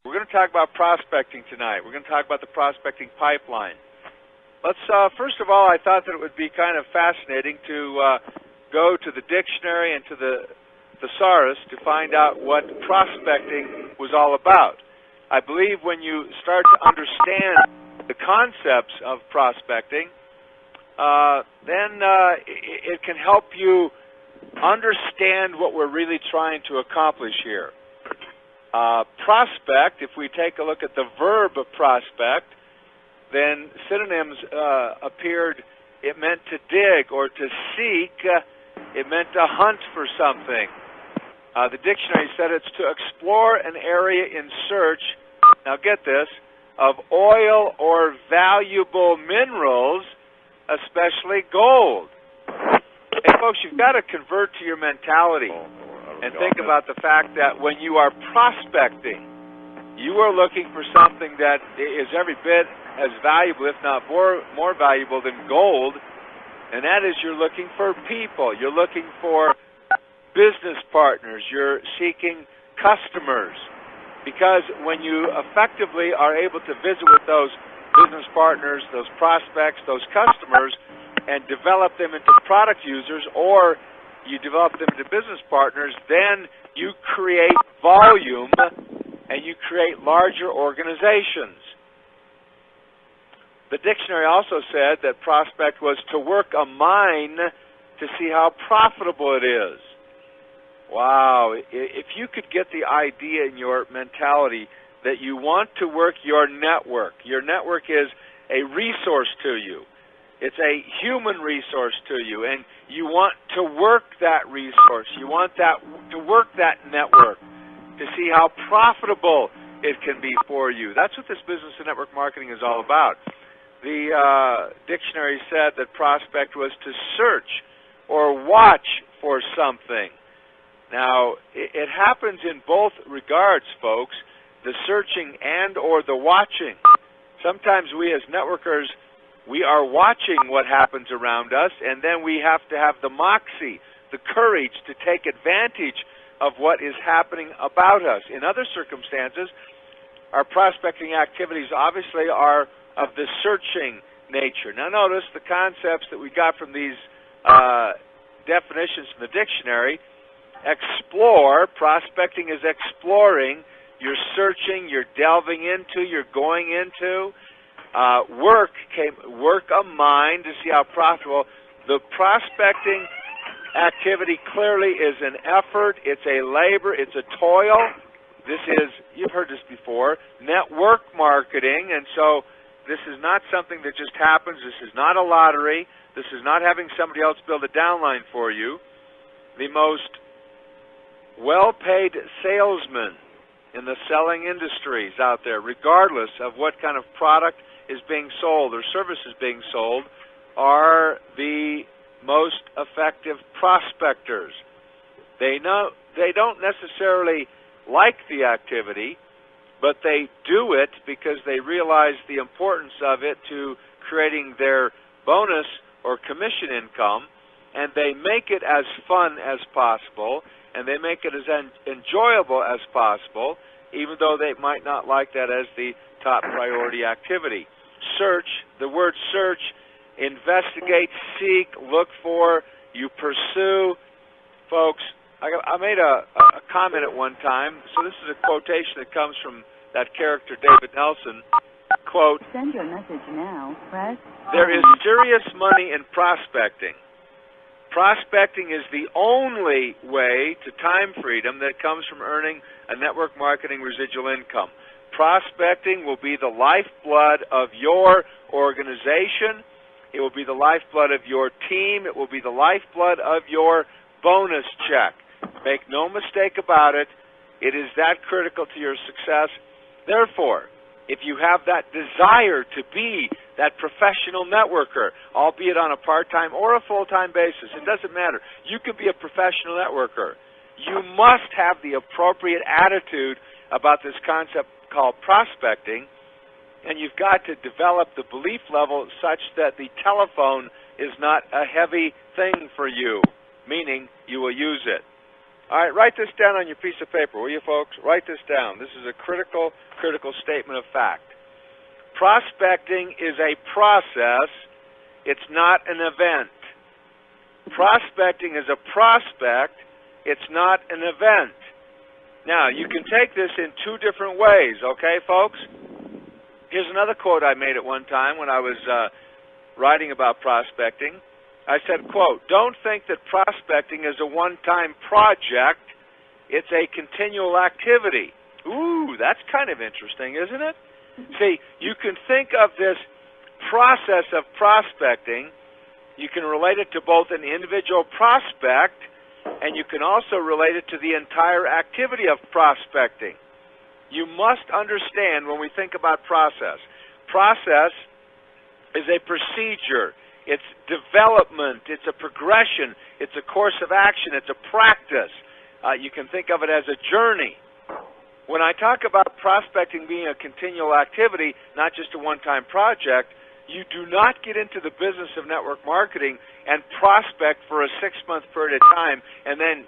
We're going to talk about prospecting tonight. We're going to talk about the prospecting pipeline. Let's, first of all, I thought that it would be kind of fascinating to go to the dictionary and to the thesaurus to find out what prospecting was all about. I believe when you start to understand the concepts of prospecting, then it can help you understand what we're really trying to accomplish here. Prospect, if we take a look at the verb of prospect, then synonyms appeared. It meant to dig or to seek. It meant to hunt for something. The dictionary said it's to explore an area in search, now get this, of oil or valuable minerals, especially gold. Hey folks, you've got to convert to your mentality and think about the fact that when you are prospecting, you are looking for something that is every bit as valuable, if not more valuable than gold, and that is you're looking for people. You're looking for business partners. You're seeking customers. Because when you effectively are able to visit with those business partners, those prospects, those customers, and develop them into product users, or you develop them into business partners, then you create volume and you create larger organizations. The dictionary also said that prospect was to work a mine to see how profitable it is. Wow, if you could get the idea in your mentality that you want to work your network is a resource to you. It's a human resource to you, and you want to work that resource. You want to work that network to see how profitable it can be for you. That's what this business and network marketing is all about. The dictionary said that prospect was to search or watch for something. Now, it happens in both regards, folks, the searching and or the watching. Sometimes we as networkers, we are watching what happens around us, and then we have to have the moxie, the courage to take advantage of what is happening about us. In other circumstances, our prospecting activities obviously are of the searching nature. Now notice the concepts that we got from these definitions from the dictionary. Explore, prospecting is exploring. You're searching, you're delving into, you're going into. Work a mine to see how profitable. The prospecting activity clearly is an effort, it's a labor, it's a toil. This is, you've heard this before, network marketing, and so this is not something that just happens. This is not a lottery. This is not having somebody else build a downline for you. The most well-paid salesmen in the selling industries out there, regardless of what kind of product is being sold or service is being sold, are the most effective prospectors. They don't necessarily like the activity, but they do it because they realize the importance of it to creating their bonus or commission income, and they make it as fun as possible, and they make it as enjoyable as possible, even though they might not like that as the top priority activity. Search, the word search, investigate, seek, look for, you pursue. Folks, I made a comment at one time, so this is a quotation that comes from that character David Nelson. Quote, send your message now, press. There is serious money in prospecting. Prospecting is the only way to time freedom that comes from earning a network marketing residual income. Prospecting will be the lifeblood of your organization. It will be the lifeblood of your team. It will be the lifeblood of your bonus check. Make no mistake about it. It is that critical to your success. Therefore, if you have that desire to be that professional networker, albeit on a part-time or a full-time basis, it doesn't matter. You can be a professional networker. You must have the appropriate attitude about this concept called prospecting, and you've got to develop the belief level such that the telephone is not a heavy thing for you, meaning you will use it. All right, write this down on your piece of paper, will you, folks? Write this down. This is a critical statement of fact. Prospecting is a process. It's not an event. Prospecting is a prospect. It's not an event. Now, you can take this in two different ways, okay, folks? Here's another quote I made at one time when I was writing about prospecting. I said, quote, "Don't think that prospecting is a one-time project. It's a continual activity." Ooh, that's kind of interesting, isn't it? See, you can think of this process of prospecting. You can relate it to both an individual prospect, and you can also relate it to the entire activity of prospecting. You must understand when we think about process. Process is a procedure. It's development. It's a progression. It's a course of action. It's a practice. You can think of it as a journey. When I talk about prospecting being a continual activity, not just a one-time project, you do not get into the business of network marketing and prospect for a 6-month period of time and then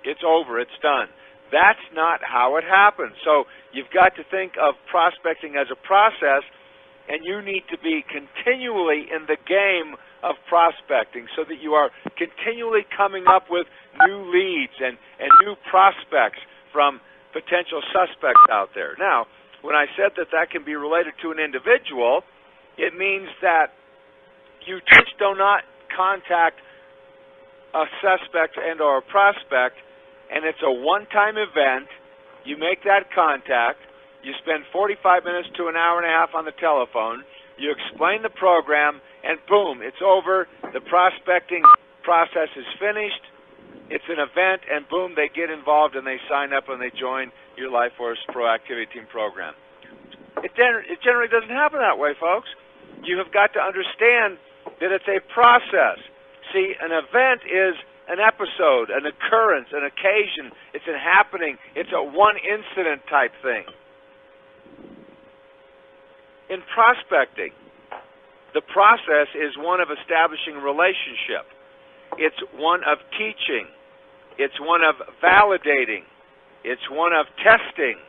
it's over, it's done. That's not how it happens. So you've got to think of prospecting as a process, and you need to be continually in the game of prospecting so that you are continually coming up with new leads and new prospects from potential suspects out there. Now, when I said that that can be related to an individual, it means that you just do not contact a suspect and or a prospect, and it's a one-time event. You make that contact. You spend 45 minutes to an hour and a half on the telephone. You explain the program, and boom, it's over. The prospecting process is finished. It's an event, and boom, they get involved and they sign up and they join your LifeForce Proactivity Team program. It generally doesn't happen that way, folks. You have got to understand that it's a process. See, an event is an episode, an occurrence, an occasion. It's a happening. It's a one-incident type thing. In prospecting, the process is one of establishing relationship. It's one of teaching. It's one of validating. It's one of testing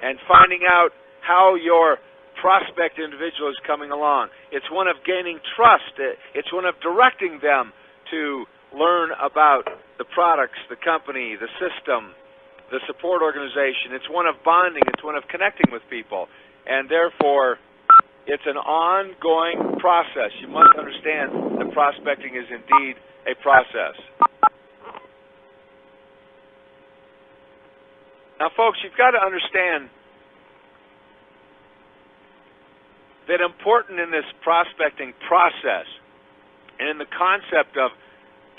and finding out how your prospect individual is coming along. It's one of gaining trust. It's one of directing them to learn about the products, the company, the system, the support organization. It's one of bonding. It's one of connecting with people. And therefore, it's an ongoing process. You must understand that prospecting is indeed a process. Now, folks, you've got to understand that important in this prospecting process and in the concept of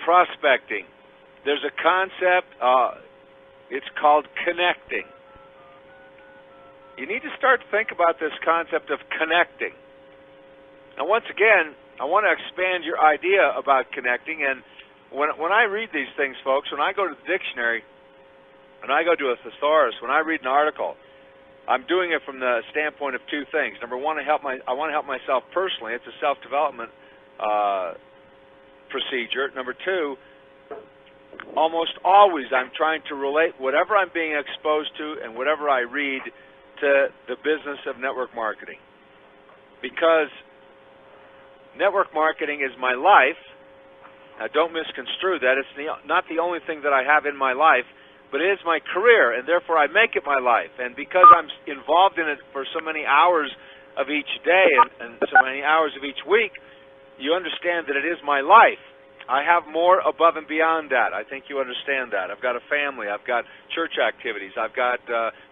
prospecting, there's a concept, it's called connecting. You need to start to think about this concept of connecting. Now, once again, I want to expand your idea about connecting, and when I read these things, folks, when I go to the dictionary, when I go to a thesaurus, when I read an article, I'm doing it from the standpoint of two things. Number one, I want to help myself personally. It's a self-development procedure. Number two, almost always I'm trying to relate whatever I'm being exposed to and whatever I read to the business of network marketing. Because network marketing is my life. Now, don't misconstrue that. It's not the only thing that I have in my life, but it is my career, and therefore I make it my life. And because I'm involved in it for so many hours of each day and so many hours of each week, you understand that it is my life. I have more above and beyond that. I think you understand that. I've got a family. I've got church activities. I've got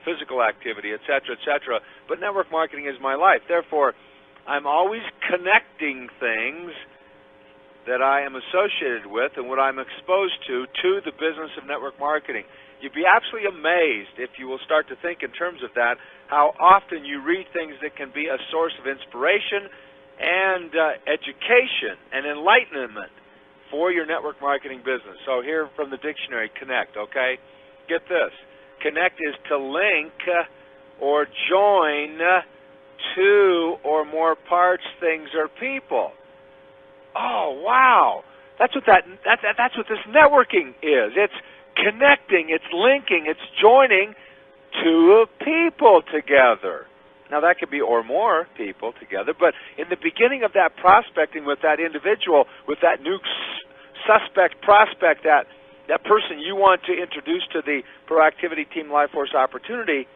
physical activity, et cetera, but network marketing is my life. Therefore, I'm always connecting things that I am associated with and what I'm exposed to the business of network marketing. You'd be absolutely amazed if you will start to think in terms of that, how often you read things that can be a source of inspiration and education and enlightenment for your network marketing business. So here from the dictionary, connect, okay? Get this. Connect is to link or join two or more parts, things, or people. Oh, wow. That's what this networking is. It's connecting, it's linking, it's joining two people together. Now that could be or more people together, but in the beginning of that prospecting with that individual, with that new suspect prospect, that person you want to introduce to the Proactivity Team LifeForce opportunity,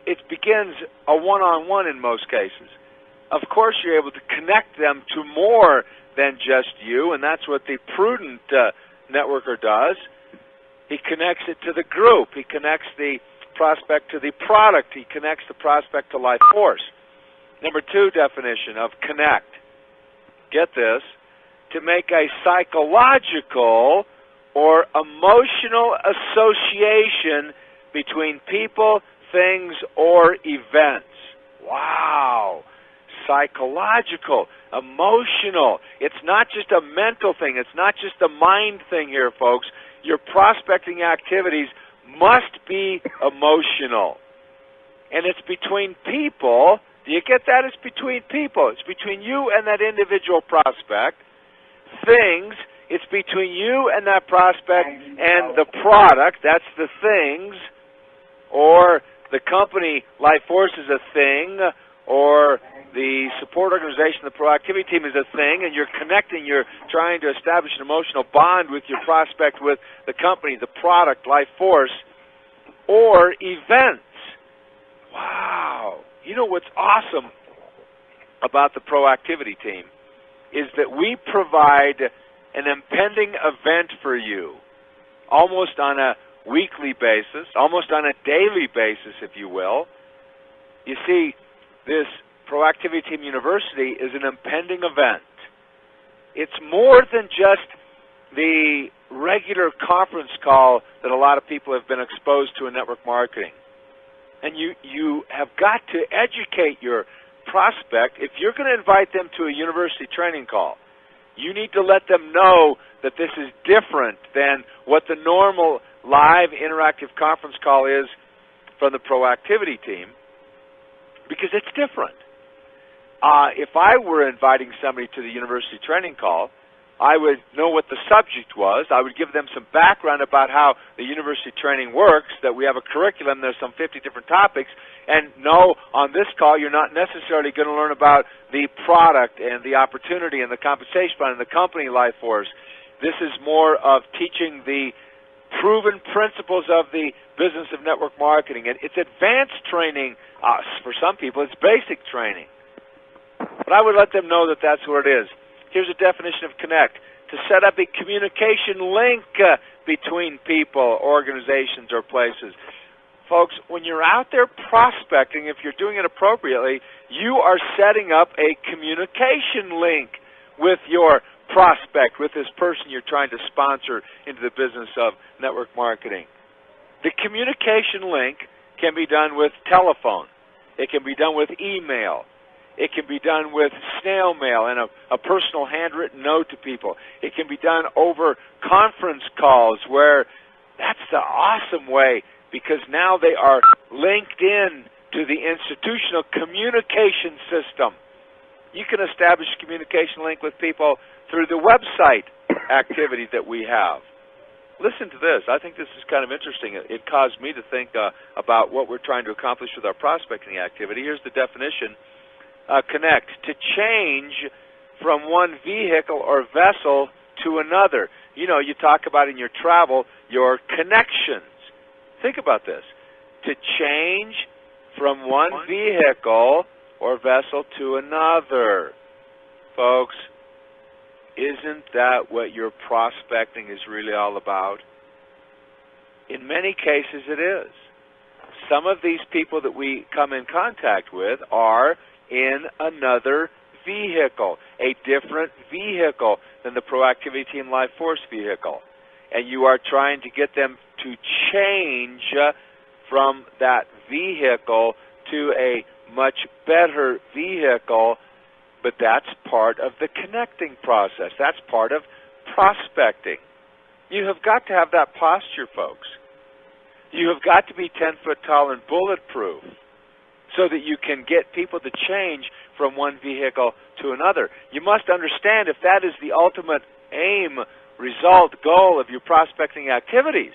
it begins a one-on-one in most cases. Of course, you're able to connect them to more than just you, and that's what the prudent networker does. He connects it to the group. He connects the prospect to the product. He connects the prospect to LifeForce. Number 2 definition of connect. Get this. To make a psychological or emotional association between people, things, or events. Wow. Psychological, emotional. It's not just a mental thing. It's not just a mind thing here, folks. Your prospecting activities must be emotional. And it's between people. Do you get that? It's between people. It's between you and that individual prospect. Things, it's between you and that prospect and the product. That's the things. Or the company, LifeForce, is a thing. Or the support organization, the Proactivity Team, is a thing, and you're connecting, you're trying to establish an emotional bond with your prospect, with the company, the product, LifeForce, or events. Wow. You know what's awesome about the Proactivity Team is that we provide an impending event for you, almost on a weekly basis, almost on a daily basis, if you will. You see, this Proactivity Team University is an impending event. It's more than just the regular conference call that a lot of people have been exposed to in network marketing. And you have got to educate your prospect. If you're going to invite them to a university training call, you need to let them know that this is different than what the normal live interactive conference call is from the Proactivity Team, because it's different. If I were inviting somebody to the university training call, I would know what the subject was. I would give them some background about how the university training works, that we have a curriculum, there's some 50 different topics, and no, on this call you're not necessarily going to learn about the product and the opportunity and the compensation plan and the company LifeForce. This is more of teaching the proven principles of the business of network marketing. And it's advanced training. For some people, it's basic training. But I would let them know that that's what it is. Here's a definition of connect. To set up a communication link between people, organizations, or places. Folks, when you're out there prospecting, if you're doing it appropriately, you are setting up a communication link with your prospect, with this person you're trying to sponsor into the business of network marketing. The communication link can be done with telephone. It can be done with email. It can be done with snail mail and a personal handwritten note to people. It can be done over conference calls, where that's the awesome way, because now they are linked in to the institutional communication system. You can establish a communication link with people through the website activity that we have. Listen to this. I think this is kind of interesting. It caused me to think about what we're trying to accomplish with our prospecting activity. Here's the definition. Connect. To change from one vehicle or vessel to another. You know, you talk about in your travel, your connections. Think about this. To change from one vehicle or vessel to another. Folks, isn't that what your prospecting is really all about? In many cases it is. Some of these people that we come in contact with are in another vehicle, a different vehicle than the Proactivity Team LifeForce vehicle. And you are trying to get them to change from that vehicle to a much better vehicle, but that's part of the connecting process. That's part of prospecting. You have got to have that posture, folks. You have got to be 10 foot tall and bulletproof so that you can get people to change from one vehicle to another. You must understand, if that is the ultimate aim, result, goal of your prospecting activities,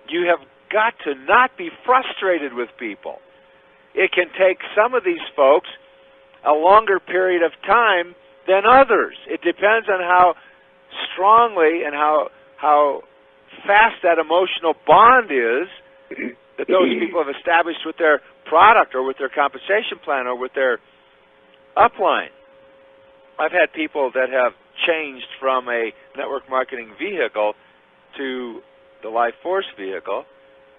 You have got to not be frustrated with people. It can take some of these folks a longer period of time than others. It depends on how strongly and how fast that emotional bond is that those people have established with their product or with their compensation plan or with their upline. I've had people that have changed from a network marketing vehicle to the Life Force vehicle,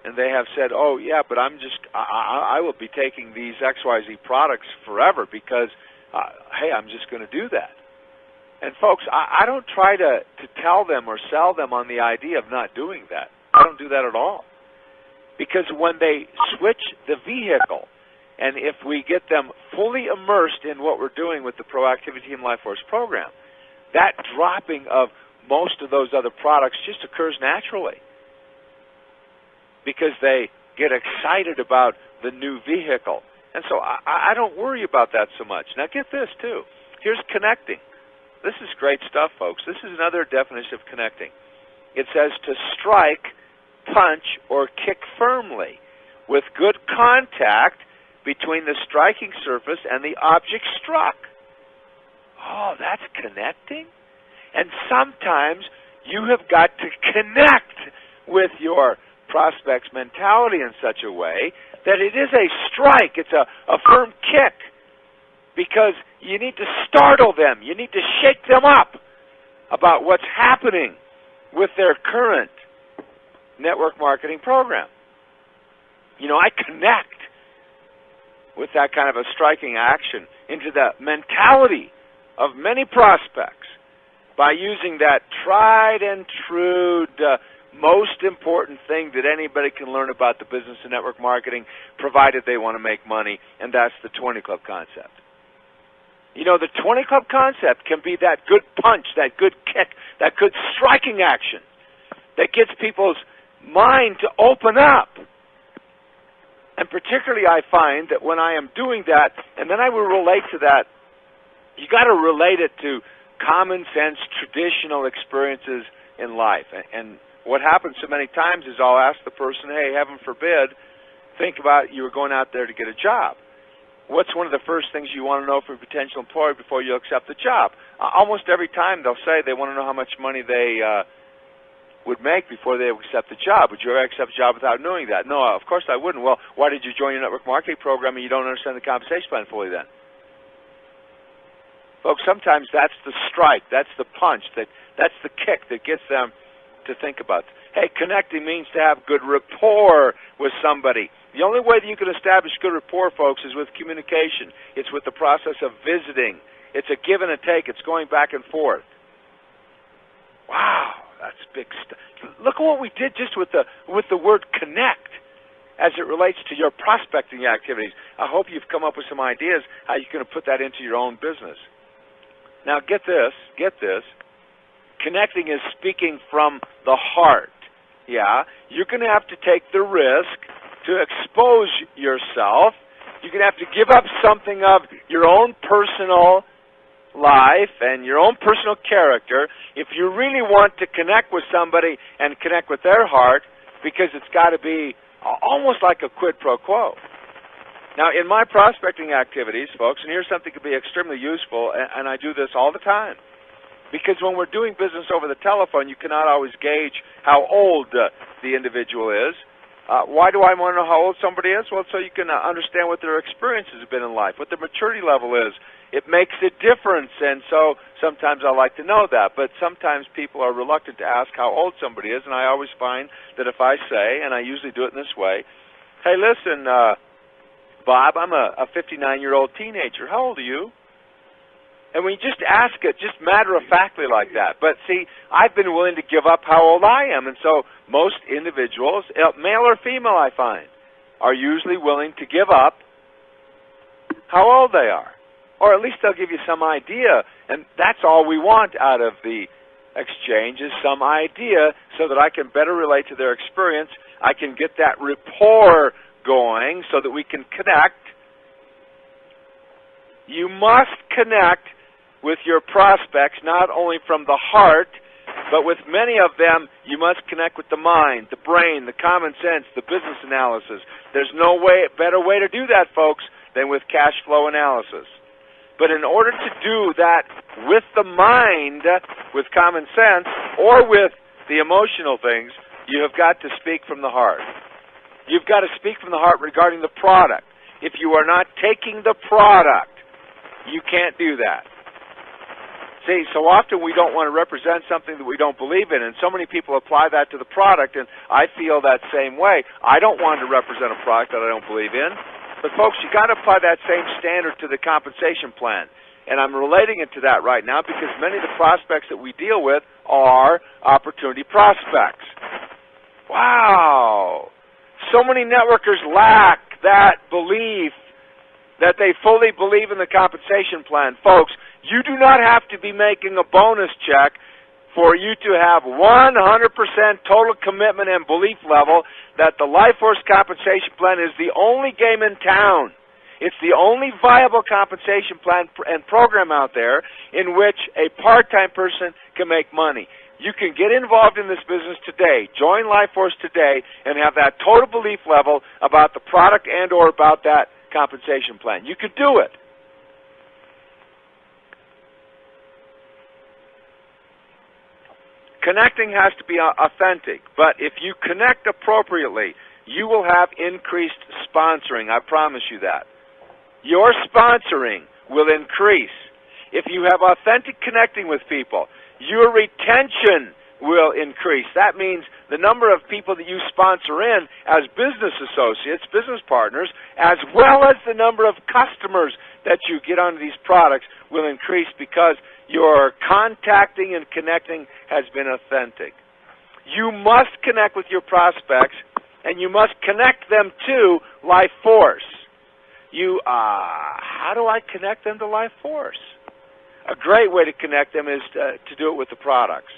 and they have said, oh, yeah, but I will be taking these XYZ products forever because, hey, I'm just going to do that. And folks, I don't try to tell them or sell them on the idea of not doing that. I don't do that at all. Because when they switch the vehicle, and if we get them fully immersed in what we're doing with the Proactivity Team Life Force program, that dropping of most of those other products just occurs naturally because they get excited about the new vehicle. And so I don't worry about that so much. Now get this, too. Here's connecting. This is great stuff, folks. This is another definition of connecting. It says to strike, punch, or kick firmly with good contact between the striking surface and the object struck. Oh, that's connecting? And sometimes you have got to connect with your prospect's mentality in such a way that it is a strike. It's a firm kick because you need to startle them. You need to shake them up about what's happening with their current network marketing program. You know, I connect with that kind of a striking action into the mentality of many prospects by using that tried and true, most important thing that anybody can learn about the business of network marketing, provided they want to make money, and that's the 20 Club concept. You know, the 20 Club concept can be that good punch, that good kick, that good striking action that gets people's mind to open up. And particularly I find that when I am doing that, and then I will relate to that, you got to relate it to common sense, traditional experiences in life. And what happens so many times is I'll ask the person, hey, heaven forbid, think about you were going out there to get a job. What's one of the first things you want to know from a potential employer before you accept the job? Almost every time they'll say they want to know how much money they would make before they accept the job. Would you ever accept a job without knowing that? No, of course I wouldn't. Well, why did you join your network marketing program and you don't understand the compensation plan fully then? Folks, sometimes that's the strike, that's the punch, that's the kick that gets them to think about. Hey, connecting means to have good rapport with somebody. The only way that you can establish good rapport, folks, is with communication. It's with the process of visiting. It's a give and a take. It's going back and forth. Wow, that's big stuff. Look at what we did just with the word connect as it relates to your prospecting activities. I hope you've come up with some ideas how you're going to put that into your own business. Now, get this. Connecting is speaking from the heart. Yeah, you're going to have to take the risk to expose yourself. You're going to have to give up something of your own personal life and your own personal character if you really want to connect with somebody and connect with their heart, because it's got to be almost like a quid pro quo. Now, in my prospecting activities, folks, and here's something that could be extremely useful, and I do this all the time, because when we're doing business over the telephone, you cannot always gauge how old the individual is. Why do I want to know how old somebody is? Well, so you can understand what their experiences have been in life, what their maturity level is. It makes a difference, and so sometimes I like to know that. But sometimes people are reluctant to ask how old somebody is, and I always find that if I say, and I usually do it in this way, hey, listen, Bob, I'm a 59-year-old teenager. How old are you? And when you just ask it, just matter-of-factly like that. But see, I've been willing to give up how old I am. And so most individuals, male or female I find, are usually willing to give up how old they are. Or at least they'll give you some idea. And that's all we want out of the exchange, is some idea so that I can better relate to their experience. I can get that rapport going so that we can connect. You must connect with your prospects not only from the heart, But with many of them, you must connect with the mind, the brain, the common sense, the business analysis. There's no better way to do that, folks, than with cash flow analysis. But in order to do that with the mind, with common sense, or with the emotional things, you have got to speak from the heart. You've got to speak from the heart regarding the product. If you are not taking the product, you can't do that. See, so often we don't want to represent something that we don't believe in, and so many people apply that to the product, and I feel that same way. I don't want to represent a product that I don't believe in, but folks, you've got to apply that same standard to the compensation plan, and I'm relating it to that right now because many of the prospects that we deal with are opportunity prospects. Wow! So many networkers lack that belief that they fully believe in the compensation plan. Folks, you do not have to be making a bonus check for you to have 100% total commitment and belief level that the LifeForce compensation plan is the only game in town. It's the only viable compensation plan and program out there in which a part-time person can make money. You can get involved in this business today, join LifeForce today, and have that total belief level about the product and or about that compensation plan. You could do it. Connecting has to be authentic, but if you connect appropriately, you will have increased sponsoring. I promise you that. Your sponsoring will increase. If you have authentic connecting with people, your retention will increase. That means the number of people that you sponsor in as business associates, business partners, as well as the number of customers that you get onto these products will increase because your contacting and connecting has been authentic. You must connect with your prospects, and you must connect them to LifeForce. How do I connect them to LifeForce? A great way to connect them is to do it with the products,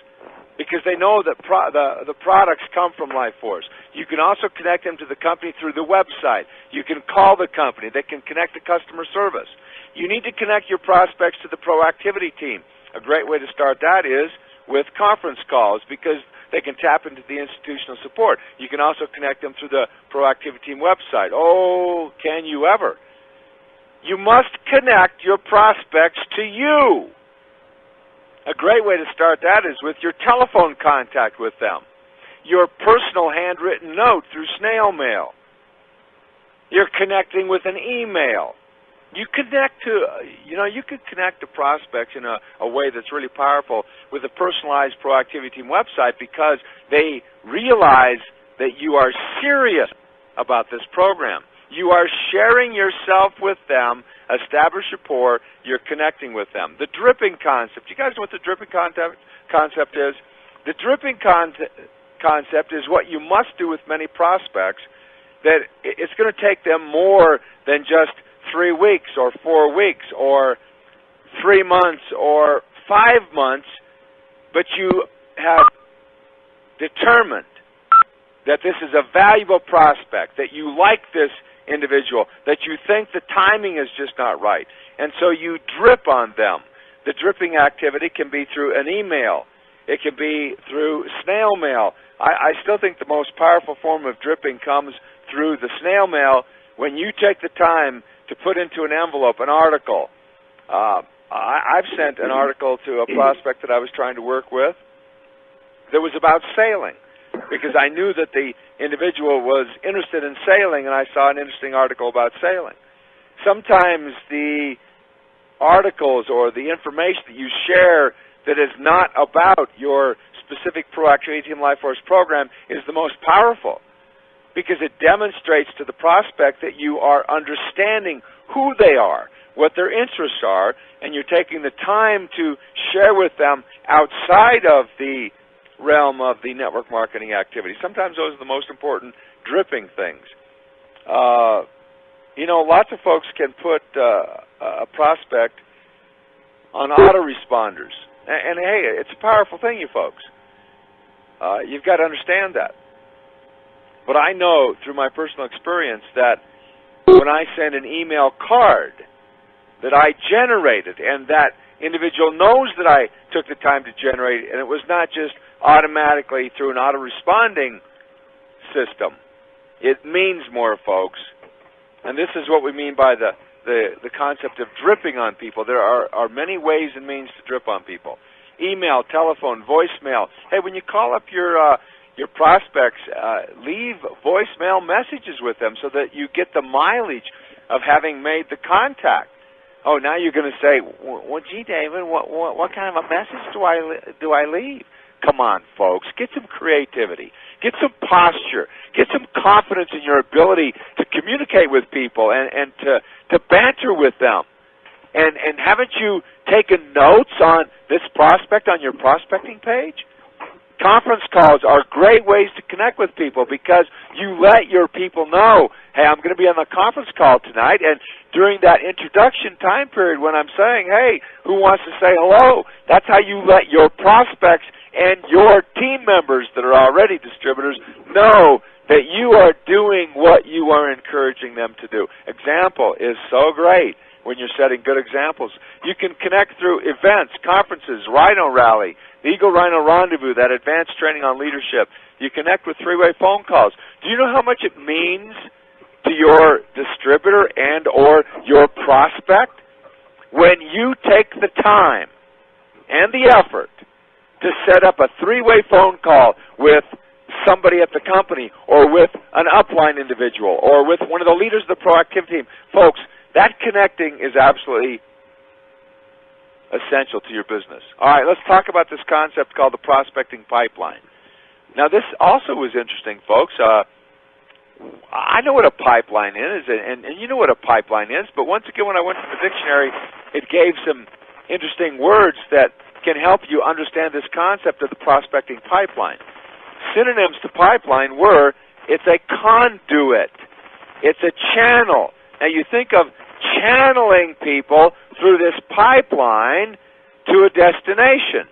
because they know that the products come from LifeForce. You can also connect them to the company through the website. You can call the company. They can connect to customer service. You need to connect your prospects to the proactivity team. A great way to start that is with conference calls because they can tap into the institutional support. You can also connect them through the proactivity team website. Oh, can you ever? You must connect your prospects to you. A great way to start that is with your telephone contact with them, your personal handwritten note through snail mail. You're connecting with an email. You connect to, you could connect to prospects in a way that's really powerful with a personalized proactivity team website because they realize that you are serious about this program. You are sharing yourself with them, establish rapport, you're connecting with them. The dripping concept. You guys know what the dripping concept is? The dripping concept is what you must do with many prospects, that it's going to take them more than just 3 weeks or 4 weeks or 3 months or 5 months, but you have determined that this is a valuable prospect, that you like this individual, that you think the timing is just not right. And so you drip on them. The dripping activity can be through an email. It can be through snail mail. I still think the most powerful form of dripping comes through the snail mail when you take the time to put into an envelope an article. I've sent an article to a prospect that I was trying to work with that was about sailing, because I knew that the individual was interested in sailing, and I saw an interesting article about sailing. Sometimes the articles or the information that you share that is not about your specific Proactivity Team LifeForce program is the most powerful, because it demonstrates to the prospect that you are understanding who they are, what their interests are, and you're taking the time to share with them outside of the realm of the network marketing activity. Sometimes those are the most important dripping things. Lots of folks can put a prospect on autoresponders. And hey, it's a powerful thing, you folks. You've got to understand that. But I know through my personal experience that when I send an email card that I generated and that individual knows that I took the time to generate it, and it was not just automatically through an auto-responding system. It means more, folks. And this is what we mean by the concept of dripping on people. There are many ways and means to drip on people. Email, telephone, voicemail. Hey, when you call up your prospects, leave voicemail messages with them so that you get the mileage of having made the contact. Oh, now you're going to say, well, gee, David, what kind of a message do I leave? Come on, folks. Get some creativity. Get some posture. Get some confidence in your ability to communicate with people and to banter with them. And haven't you taken notes on this prospect on your prospecting page? Conference calls are great ways to connect with people because you let your people know, hey, I'm going to be on the conference call tonight, and during that introduction time period when I'm saying, hey, who wants to say hello, that's how you let your prospects and your team members that are already distributors know that you are doing what you are encouraging them to do. Example is so great when you're setting good examples. You can connect through events, conferences, Rhino Rally, the Eagle Rhino Rendezvous, that advanced training on leadership. You connect with three-way phone calls. Do you know how much it means to your distributor and or your prospect when you take the time and the effort to set up a three-way phone call with somebody at the company or with an upline individual or with one of the leaders of the proactivity team? Folks, that connecting is absolutely essential to your business. All right, let's talk about this concept called the prospecting pipeline. Now, this also was interesting, folks. I know what a pipeline is, and you know what a pipeline is, but once again, when I went to the dictionary, it gave some interesting words that can help you understand this concept of the prospecting pipeline. Synonyms to pipeline were, it's a conduit, it's a channel. Now, you think of channeling people through this pipeline to a destination.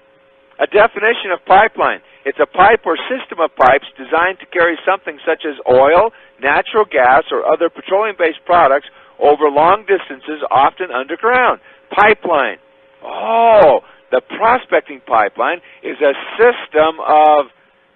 A definition of pipeline: it's a pipe or system of pipes designed to carry something such as oil, natural gas, or other petroleum-based products over long distances, often underground. Pipeline. Oh, the prospecting pipeline is a system of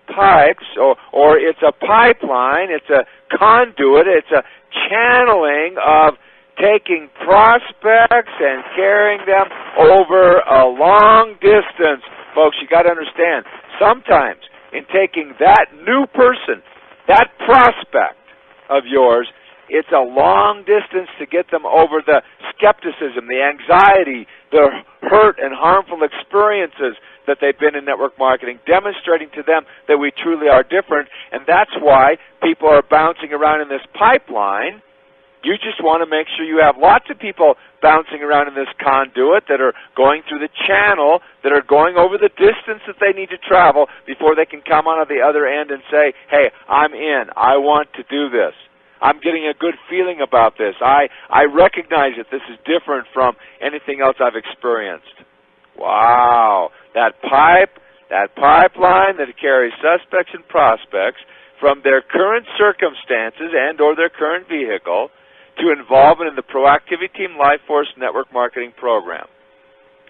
pipes, or it's a pipeline, it's a conduit, it's a channeling of taking prospects and carrying them over a long distance. Folks, you got to understand, sometimes in taking that new person, that prospect of yours, it's a long distance to get them over the skepticism, the anxiety, the hurt and harmful experiences that they've been in network marketing, demonstrating to them that we truly are different. And that's why people are bouncing around in this pipeline. You just want to make sure you have lots of people bouncing around in this conduit that are going through the channel, that are going over the distance that they need to travel before they can come on the other end and say, hey, I'm in. I want to do this. I'm getting a good feeling about this. I recognize that this is different from anything else I've experienced. Wow. That pipeline that carries suspects and prospects from their current circumstances and or their current vehicle to involvement in the Proactivity Team LifeForce Network Marketing Program.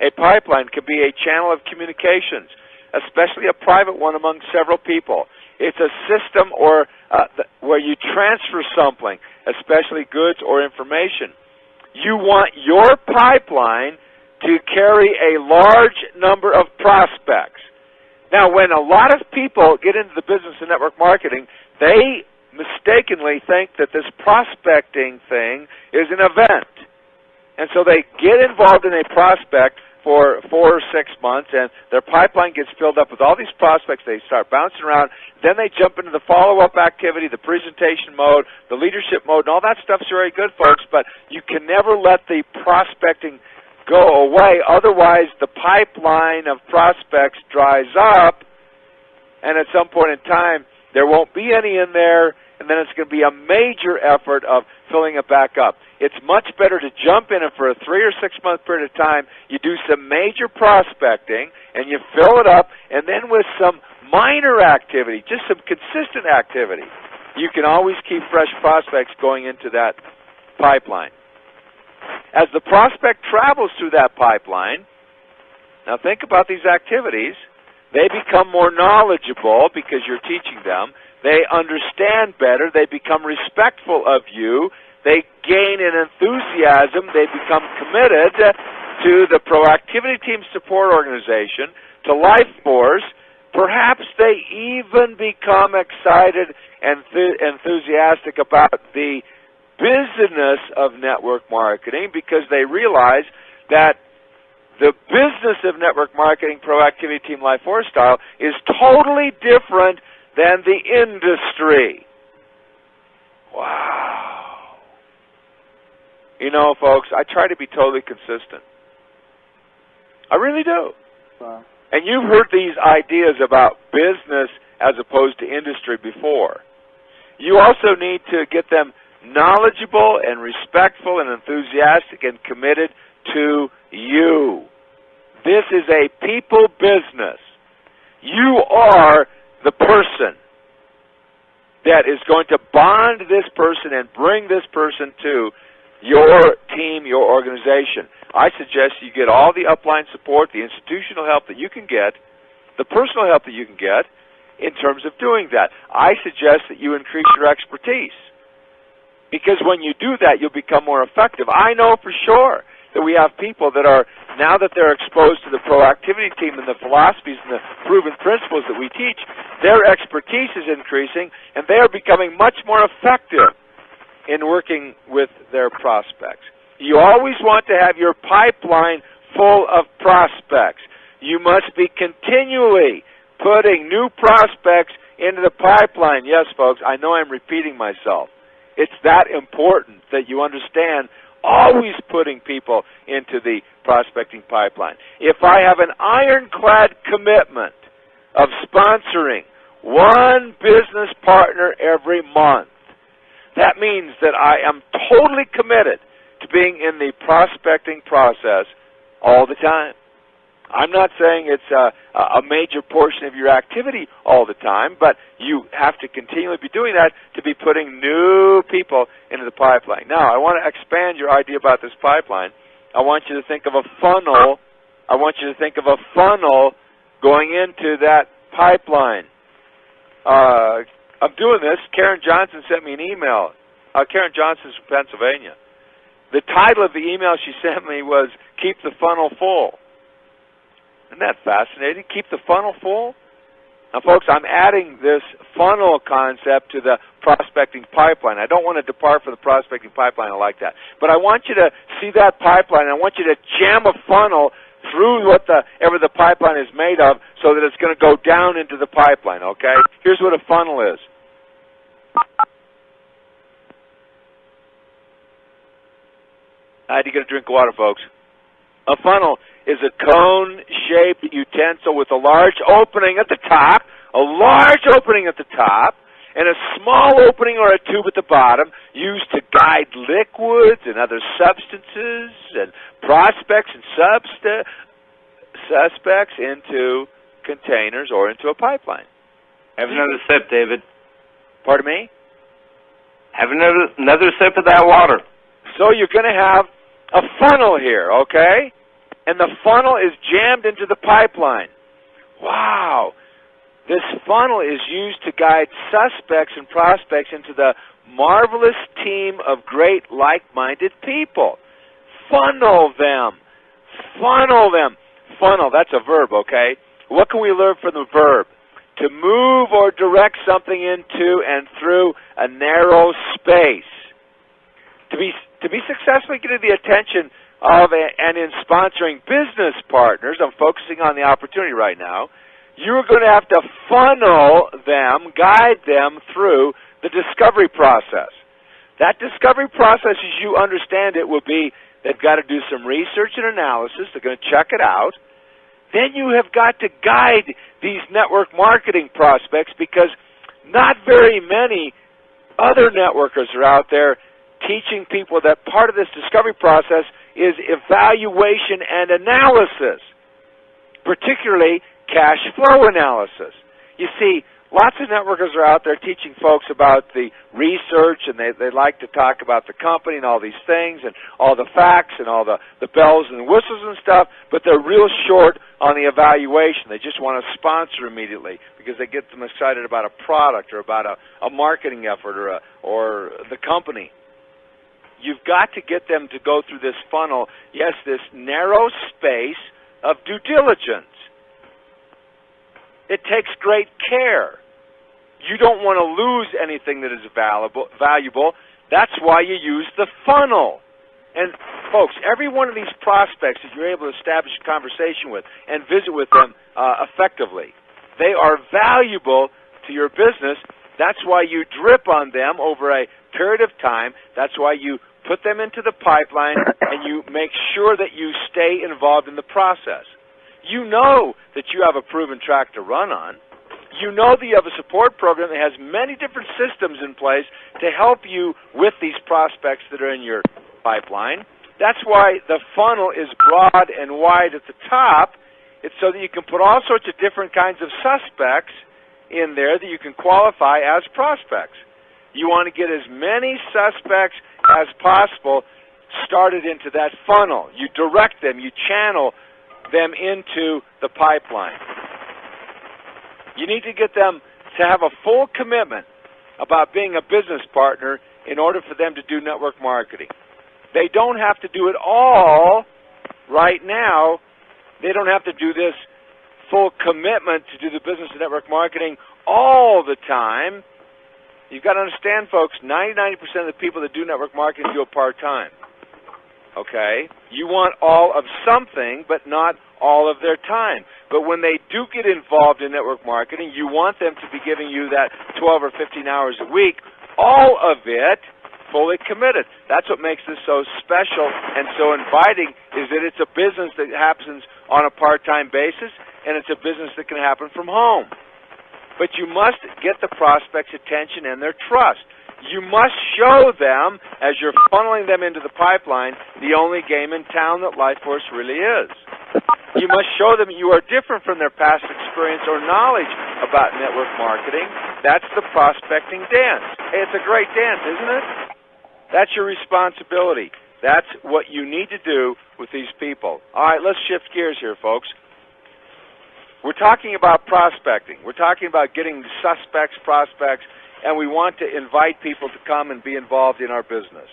A pipeline can be a channel of communications, especially a private one among several people. It's a system where you transfer something, especially goods or information. You want your pipeline to carry a large number of prospects. Now, when a lot of people get into the business of network marketing, they mistakenly think that this prospecting thing is an event. And so they get involved in a prospect for 4 or 6 months, and their pipeline gets filled up with all these prospects. They start bouncing around. Then they jump into the follow-up activity, the presentation mode, the leadership mode, and all that stuff's very good, folks, but you can never let the prospecting go away. Otherwise, the pipeline of prospects dries up, and at some point in time, there won't be any in there, and then it's going to be a major effort of filling it back up. It's much better to jump in, and for a 3 or 6 month period of time, you do some major prospecting, and you fill it up, and then with some minor activity, just some consistent activity, you can always keep fresh prospects going into that pipeline. As the prospect travels through that pipeline, Now think about these activities. They become more knowledgeable because you're teaching them. They understand better. They become respectful of you. They gain an enthusiasm. They become committed to the Proactivity Team Support Organization, to Life Force. Perhaps they even become excited and enthusiastic about the business of network marketing because they realize that the business of network marketing, Proactivity Team Life Force style, is totally different than the industry. Wow. You know, folks, I try to be totally consistent. I really do. Wow. And you've heard these ideas about business as opposed to industry before. You also need to get them knowledgeable and respectful and enthusiastic and committed to you. This is a people business. You are the person that is going to bond this person and bring this person to your team, your organization. I suggest you get all the upline support, the institutional help that you can get, the personal help that you can get in terms of doing that. I suggest that you increase your expertise because when you do that, you'll become more effective. I know for sure that we have people that are, now that they're exposed to the Proactivity Team and the philosophies and the proven principles that we teach, their expertise is increasing and they are becoming much more effective in working with their prospects. You always want to have your pipeline full of prospects. You must be continually putting new prospects into the pipeline. Yes, folks, I know I'm repeating myself. It's that important that you understand always putting people into the prospecting pipeline. If I have an ironclad commitment of sponsoring one business partner every month, that means that I am totally committed to being in the prospecting process all the time. I'm not saying it's a major portion of your activity all the time, but you have to continually be doing that to be putting new people into the pipeline. Now, I want to expand your idea about this pipeline. I want you to think of a funnel. I want you to think of a funnel going into that pipeline. I'm doing this. Karen Johnson sent me an email. Karen Johnson's from Pennsylvania. The title of the email she sent me was, Keep the Funnel Full. Isn't that fascinating? Keep the funnel full? Now, folks, I'm adding this funnel concept to the prospecting pipeline. I don't want to depart from the prospecting pipeline. I like that. But I want you to see that pipeline. I want you to jam a funnel through whatever the pipeline is made of so that it's going to go down into the pipeline, okay? Here's what a funnel is. I had to get a drink of water, folks. A funnel is a cone-shaped utensil with a large opening at the top, and a small opening or a tube at the bottom used to guide liquids and other substances and prospects and suspects into containers or into a pipeline. Have another sip, David. Pardon me? Have another sip of that water. So you're going to have a funnel here, okay? And the funnel is jammed into the pipeline. Wow. This funnel is used to guide suspects and prospects into the marvelous team of great like-minded people. Funnel them. Funnel them. Funnel, that's a verb, okay? What can we learn from the verb? To move or direct something into and through a narrow space. To be successfully getting the attention of and in sponsoring business partners, I'm focusing on the opportunity right now, you're going to have to funnel them, guide them through the discovery process. That discovery process, as you understand it, will be they've got to do some research and analysis. They're going to check it out. Then you have got to guide these network marketing prospects because not very many other networkers are out there teaching people that part of this discovery process is evaluation and analysis, particularly cash flow analysis. You see, lots of networkers are out there teaching folks about the research, and they like to talk about the company and all these things and all the facts and all the bells and whistles and stuff, but they're real short on the evaluation. They just want to sponsor immediately because they get them excited about a product or about a marketing effort or the company. You've got to get them to go through this funnel, yes, this narrow space of due diligence. It takes great care. You don't want to lose anything that is valuable. That's why you use the funnel. And folks, every one of these prospects that you're able to establish a conversation with and visit with them effectively, they are valuable to your business. That's why you drip on them over a period of time. That's why you put them into the pipeline and you make sure that you stay involved in the process. You know that you have a proven track to run on. You know that you have a support program that has many different systems in place to help you with these prospects that are in your pipeline. That's why the funnel is broad and wide at the top. It's so that you can put all sorts of different kinds of suspects in there that you can qualify as prospects. You want to get as many suspects as possible started into that funnel. You direct them, you channel them into the pipeline. You need to get them to have a full commitment about being a business partner in order for them to do network marketing. They don't have to do it all right now. They don't have to do this full commitment to do the business and network marketing all the time. You've got to understand, folks, 90% of the people that do network marketing do it part-time. Okay? You want all of something, but not all of their time. But when they do get involved in network marketing, you want them to be giving you that 12 or 15 hours a week, all of it fully committed. That's what makes this so special and so inviting, is that it's a business that happens on a part-time basis, and it's a business that can happen from home. But you must get the prospect's attention and their trust. You must show them, as you're funneling them into the pipeline, the only game in town that LifeForce really is. You must show them you are different from their past experience or knowledge about network marketing. That's the prospecting dance. Hey, it's a great dance, isn't it? That's your responsibility. That's what you need to do with these people. All right, let's shift gears here, folks. We're talking about prospecting. We're talking about getting suspects, prospects, and we want to invite people to come and be involved in our business.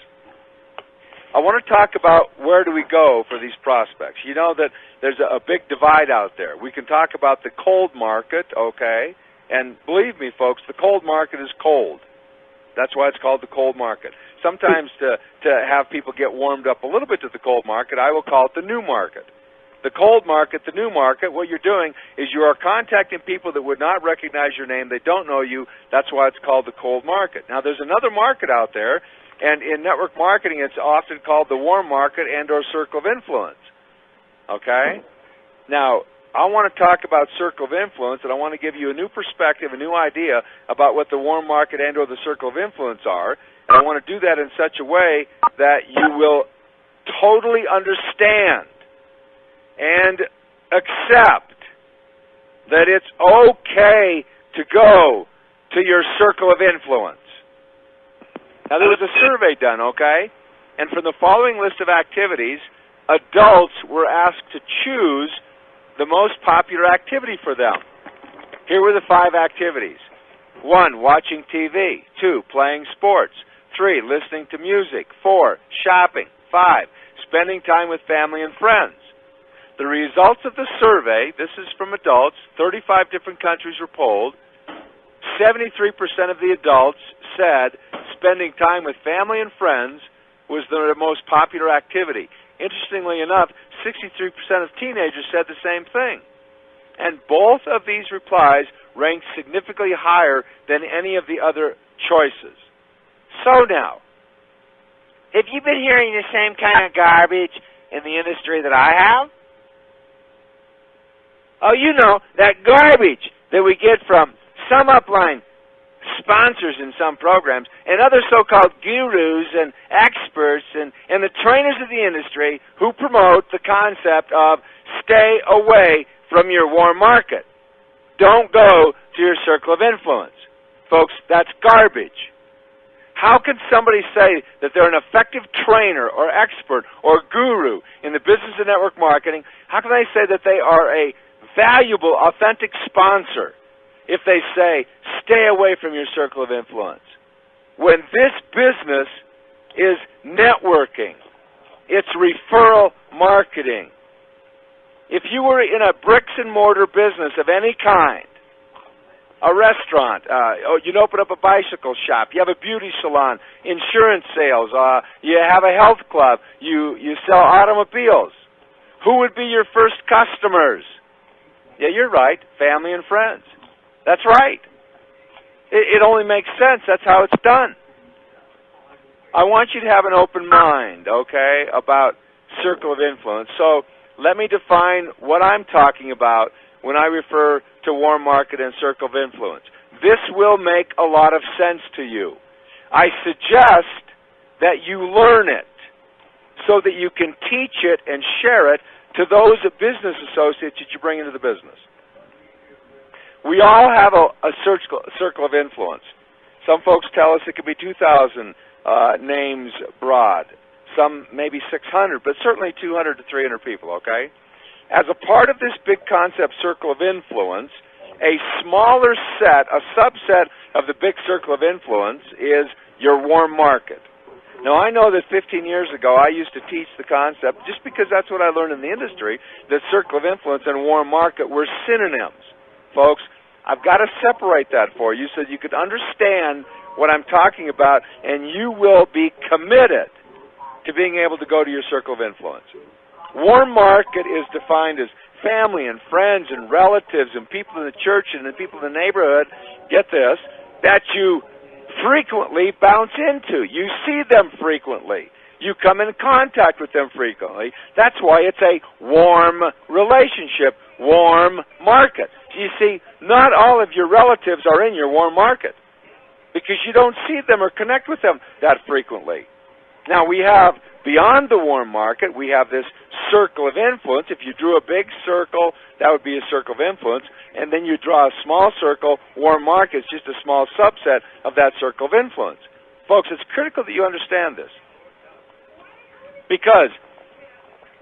I want to talk about where do we go for these prospects. You know that there's a big divide out there. We can talk about the cold market, okay, and believe me, folks, the cold market is cold. That's why it's called the cold market. Sometimes to have people get warmed up a little bit to the cold market, I will call it the new market. The cold market, the new market, what you're doing is you are contacting people that would not recognize your name. They don't know you. That's why it's called the cold market. Now, there's another market out there, and in network marketing, it's often called the warm market and or circle of influence. Okay? Now, I want to talk about circle of influence, and I want to give you a new perspective, a new idea about what the warm market and or the circle of influence are, and I want to do that in such a way that you will totally understand and accept that it's okay to go to your circle of influence. Now, there was a survey done, okay? And from the following list of activities, adults were asked to choose the most popular activity for them. Here were the 5 activities. 1, watching TV. 2, playing sports. 3, listening to music. 4, shopping. 5, spending time with family and friends. The results of the survey, this is from adults, 35 different countries were polled. 73% of the adults said spending time with family and friends was their most popular activity. Interestingly enough, 63% of teenagers said the same thing. And both of these replies ranked significantly higher than any of the other choices. So now, have you been hearing the same kind of garbage in the industry that I have? Oh, you know, that garbage that we get from some upline sponsors in some programs and other so-called gurus and experts and the trainers of the industry who promote the concept of stay away from your warm market. Don't go to to your circle of influence. Folks, that's garbage. How can somebody say that they're an effective trainer or expert or guru in the business of network marketing? How can they say that they are a valuable, authentic sponsor if they say, stay away from your circle of influence? When this business is networking, it's referral marketing. If you were in a bricks and mortar business of any kind, a restaurant, you'd open up a bicycle shop, you have a beauty salon, insurance sales, you have a health club, you sell automobiles, who would be your first customers? Yeah, you're right, family and friends. That's right. It only makes sense. That's how it's done. I want you to have an open mind, okay, about circle of influence. So let me define what I'm talking about when I refer to warm market and circle of influence. This will make a lot of sense to you. I suggest that you learn it so that you can teach it and share it to those business associates that you bring into the business. We all have a circle of influence. Some folks tell us it could be 2,000 names broad. Some maybe 600, but certainly 200 to 300 people, okay? As a part of this big concept circle of influence, a smaller set, a subset of the big circle of influence is your warm market. Now, I know that 15 years ago I used to teach the concept, just because that's what I learned in the industry, that circle of influence and warm market were synonyms. Folks, I've got to separate that for you so that you could understand what I'm talking about, and you will be committed to being able to go to your circle of influence. Warm market is defined as family and friends and relatives and people in the church and the people in the neighborhood, get this, that you frequently bounce into. You see them frequently. You come in contact with them frequently. That's why it's a warm relationship, warm market. You see, not all of your relatives are in your warm market because you don't see them or connect with them that frequently. Now, we have, beyond the warm market, we have this circle of influence. If you drew a big circle, that would be a circle of influence. And then you draw a small circle, warm market is just a small subset of that circle of influence. Folks, it's critical that you understand this. Because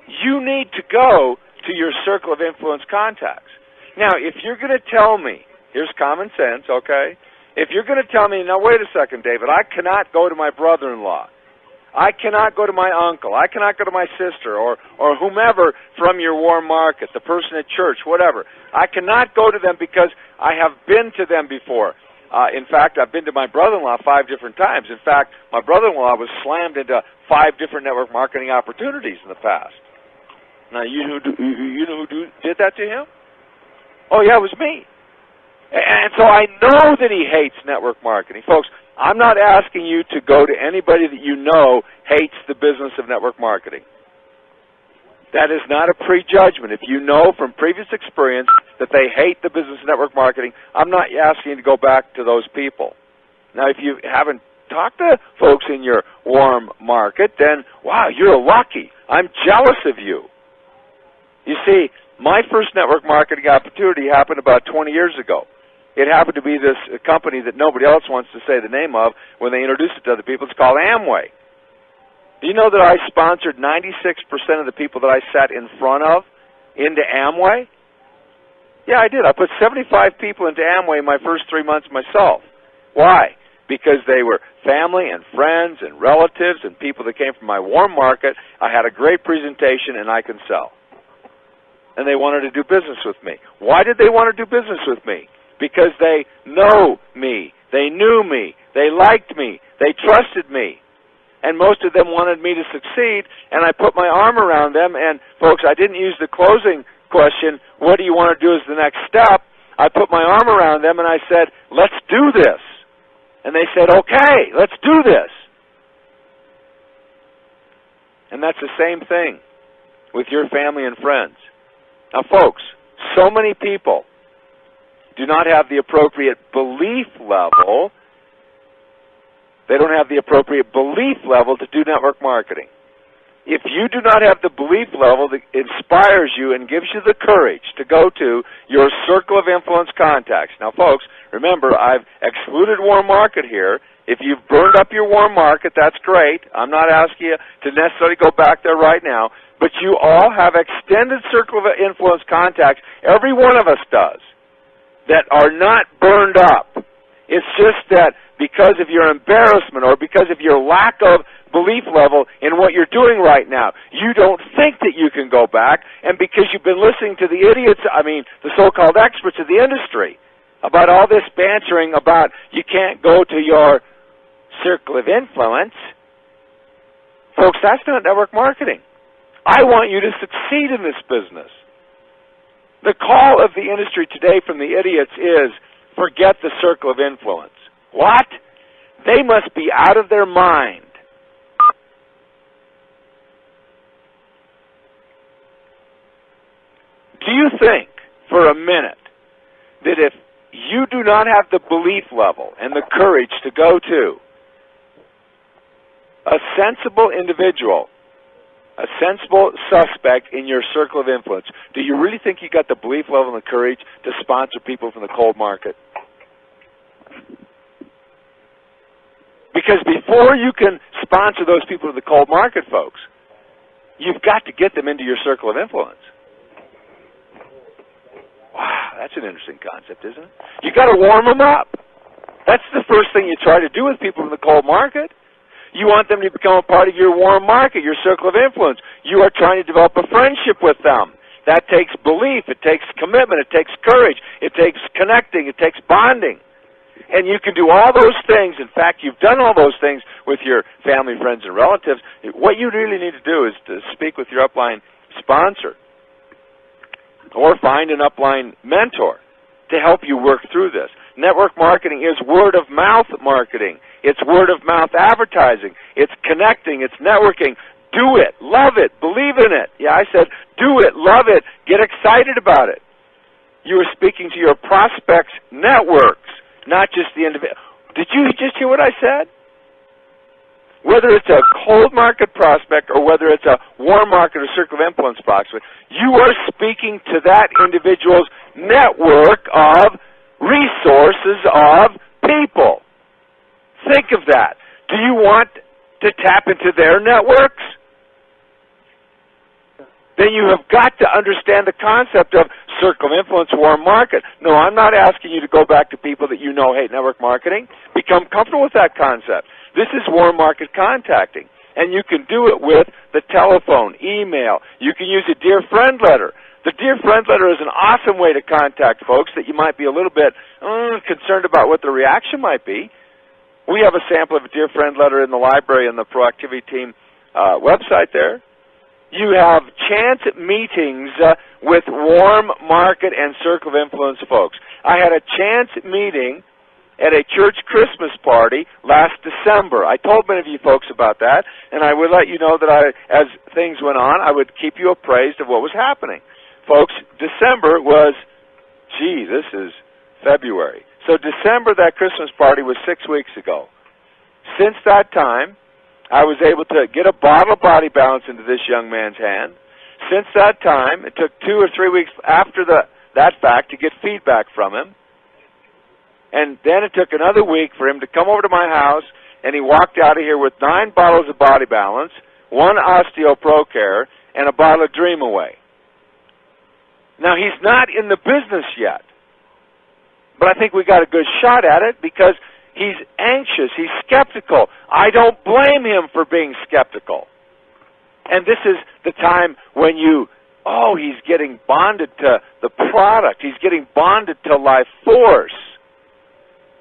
you need to go to your circle of influence contacts. Now, if you're going to tell me, here's common sense, okay? If you're going to tell me, now wait a second, David, I cannot go to my brother-in-law. I cannot go to my uncle. I cannot go to my sister or whomever from your warm market, the person at church, whatever. I cannot go to them because I have been to them before. In fact, I've been to my brother-in-law 5 different times. In fact, my brother-in-law was slammed into 5 different network marketing opportunities in the past. Now, you know who did that to him? Oh, yeah, it was me. And so I know that he hates network marketing. Folks, I'm not asking you to go to anybody that you know hates the business of network marketing. That is not a prejudgment. If you know from previous experience that they hate the business of network marketing, I'm not asking you to go back to those people. Now, if you haven't talked to folks in your warm market, then, wow, you're lucky. I'm jealous of you. You see, my first network marketing opportunity happened about 20 years ago. It happened to be this company that nobody else wants to say the name of when they introduce it to other people. It's called Amway. Do you know that I sponsored 96% of the people that I sat in front of into Amway? Yeah, I did. I put 75 people into Amway in my first 3 months myself. Why? Because they were family and friends and relatives and people that came from my warm market. I had a great presentation and I can sell. And they wanted to do business with me. Why did they want to do business with me? Because they know me, they knew me, they liked me, they trusted me. And most of them wanted me to succeed, and I put my arm around them, and folks, I didn't use the closing question, what do you want to do as the next step? I put my arm around them and I said, let's do this. And they said, okay, let's do this. And that's the same thing with your family and friends. Now, folks, so many people do not have the appropriate belief level. They don't have the appropriate belief level to do network marketing. if you do not have the belief level that inspires you and gives you the courage to go to your circle of influence contacts. Now, folks, remember, I've excluded warm market here. If you've burned up your warm market, that's great. I'm not asking you to necessarily go back there right now. But you all have extended circle of influence contacts, every one of us does, that are not burned up. It's just that because of your embarrassment or because of your lack of belief level in what you're doing right now, you don't think that you can go back, and because you've been listening to the idiots, the so-called experts of the industry, about all this bantering about you can't go to your circle of influence. Folks, that's not network marketing. I want you to succeed in this business. The call of the industry today from the idiots is, forget the circle of influence. What? They must be out of their mind. Do you think, for a minute, that if you do not have the belief level and the courage to go to a sensible individual, a sensible suspect in your circle of influence, do you really think you got the belief level and the courage to sponsor people from the cold market? Because before you can sponsor those people to the cold market, folks, you've got to get them into your circle of influence. Wow, that's an interesting concept, isn't it? You've got to warm them up. That's the first thing you try to do with people from the cold market. You want them to become a part of your warm market, your circle of influence. You are trying to develop a friendship with them. That takes belief. It takes commitment. It takes courage. It takes connecting. It takes bonding. And you can do all those things. In fact, you've done all those things with your family, friends, and relatives. What you really need to do is to speak with your upline sponsor or find an upline mentor to help you work through this. Network marketing is word-of-mouth marketing. It's word-of-mouth advertising. It's connecting. It's networking. Do it. Love it. Believe in it. Yeah, I said do it. Love it. Get excited about it. You are speaking to your prospects' networks, not just the individual. Did you just hear what I said? Whether it's a cold market prospect or whether it's a warm market or circle of influence prospect, you are speaking to that individual's network of resources of people. Think of that. Do you want to tap into their networks? Then you have got to understand the concept of circle of influence, warm market. No, I'm not asking you to go back to people that you know hate network marketing. Become comfortable with that concept. This is warm market contacting. And you can do it with the telephone, email. You can use a Dear Friend letter. The Dear Friend letter is an awesome way to contact folks that you might be a little bit concerned about what the reaction might be. We have a sample of a Dear Friend letter in the library on the Proactivity Team website there. You have chance meetings with warm market and circle of influence folks. I had a chance meeting at a church Christmas party last December. I told many of you folks about that, and I would let you know that as things went on, I would keep you appraised of what was happening. Folks, December was, this is February. So December, that Christmas party was 6 weeks ago. Since that time, I was able to get a bottle of Body Balance into this young man's hand. Since that time, it took 2 or 3 weeks after that fact to get feedback from him. And then it took another week for him to come over to my house, and he walked out of here with 9 bottles of Body Balance, 1 Osteo Pro Care, and a bottle of Dream Away. Now, he's not in the business yet, but I think we got a good shot at it because he's anxious. He's skeptical. I don't blame him for being skeptical. And this is the time when he's getting bonded to the product. He's getting bonded to Life Force.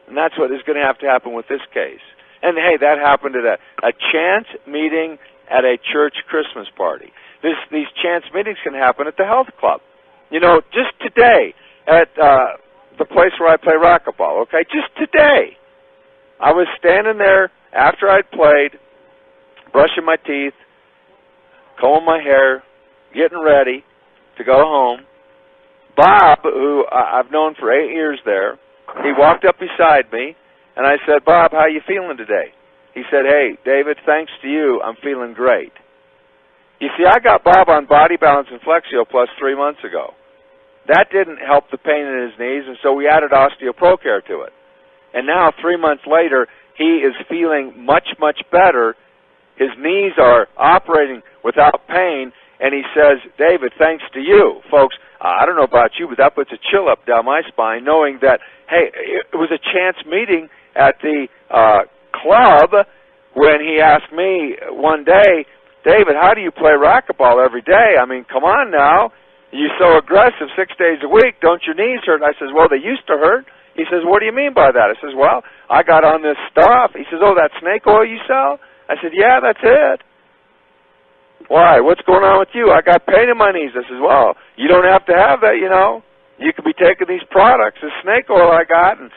And that's what is going to have to happen with this case. And, hey, that happened at a chance meeting at a church Christmas party. These chance meetings can happen at the health club. You know, just today at the place where I play racquetball, okay, just today, I was standing there after I'd played, brushing my teeth, combing my hair, getting ready to go home. Bob, who I've known for 8 years there, he walked up beside me, and I said, Bob, how you feeling today? He said, hey, David, thanks to you, I'm feeling great. You see, I got Bob on Body Balance and Flexio Plus 3 months ago. That didn't help the pain in his knees, and so we added OsteoProCare to it. And now, 3 months later, he is feeling much, much better. His knees are operating without pain, and he says, David, thanks to you. Folks, I don't know about you, but that puts a chill up down my spine, knowing that, hey, it was a chance meeting at the club when he asked me one day, David, how do you play racquetball every day? I mean, come on now. You're so aggressive 6 days a week. Don't your knees hurt? And I says, well, they used to hurt. He says, what do you mean by that? I says, well, I got on this stuff. He says, oh, that snake oil you sell? I said, yeah, that's it. Why? What's going on with you? I got pain in my knees. I says, well, you don't have to have that, you know. You could be taking these products, this snake oil I got, and,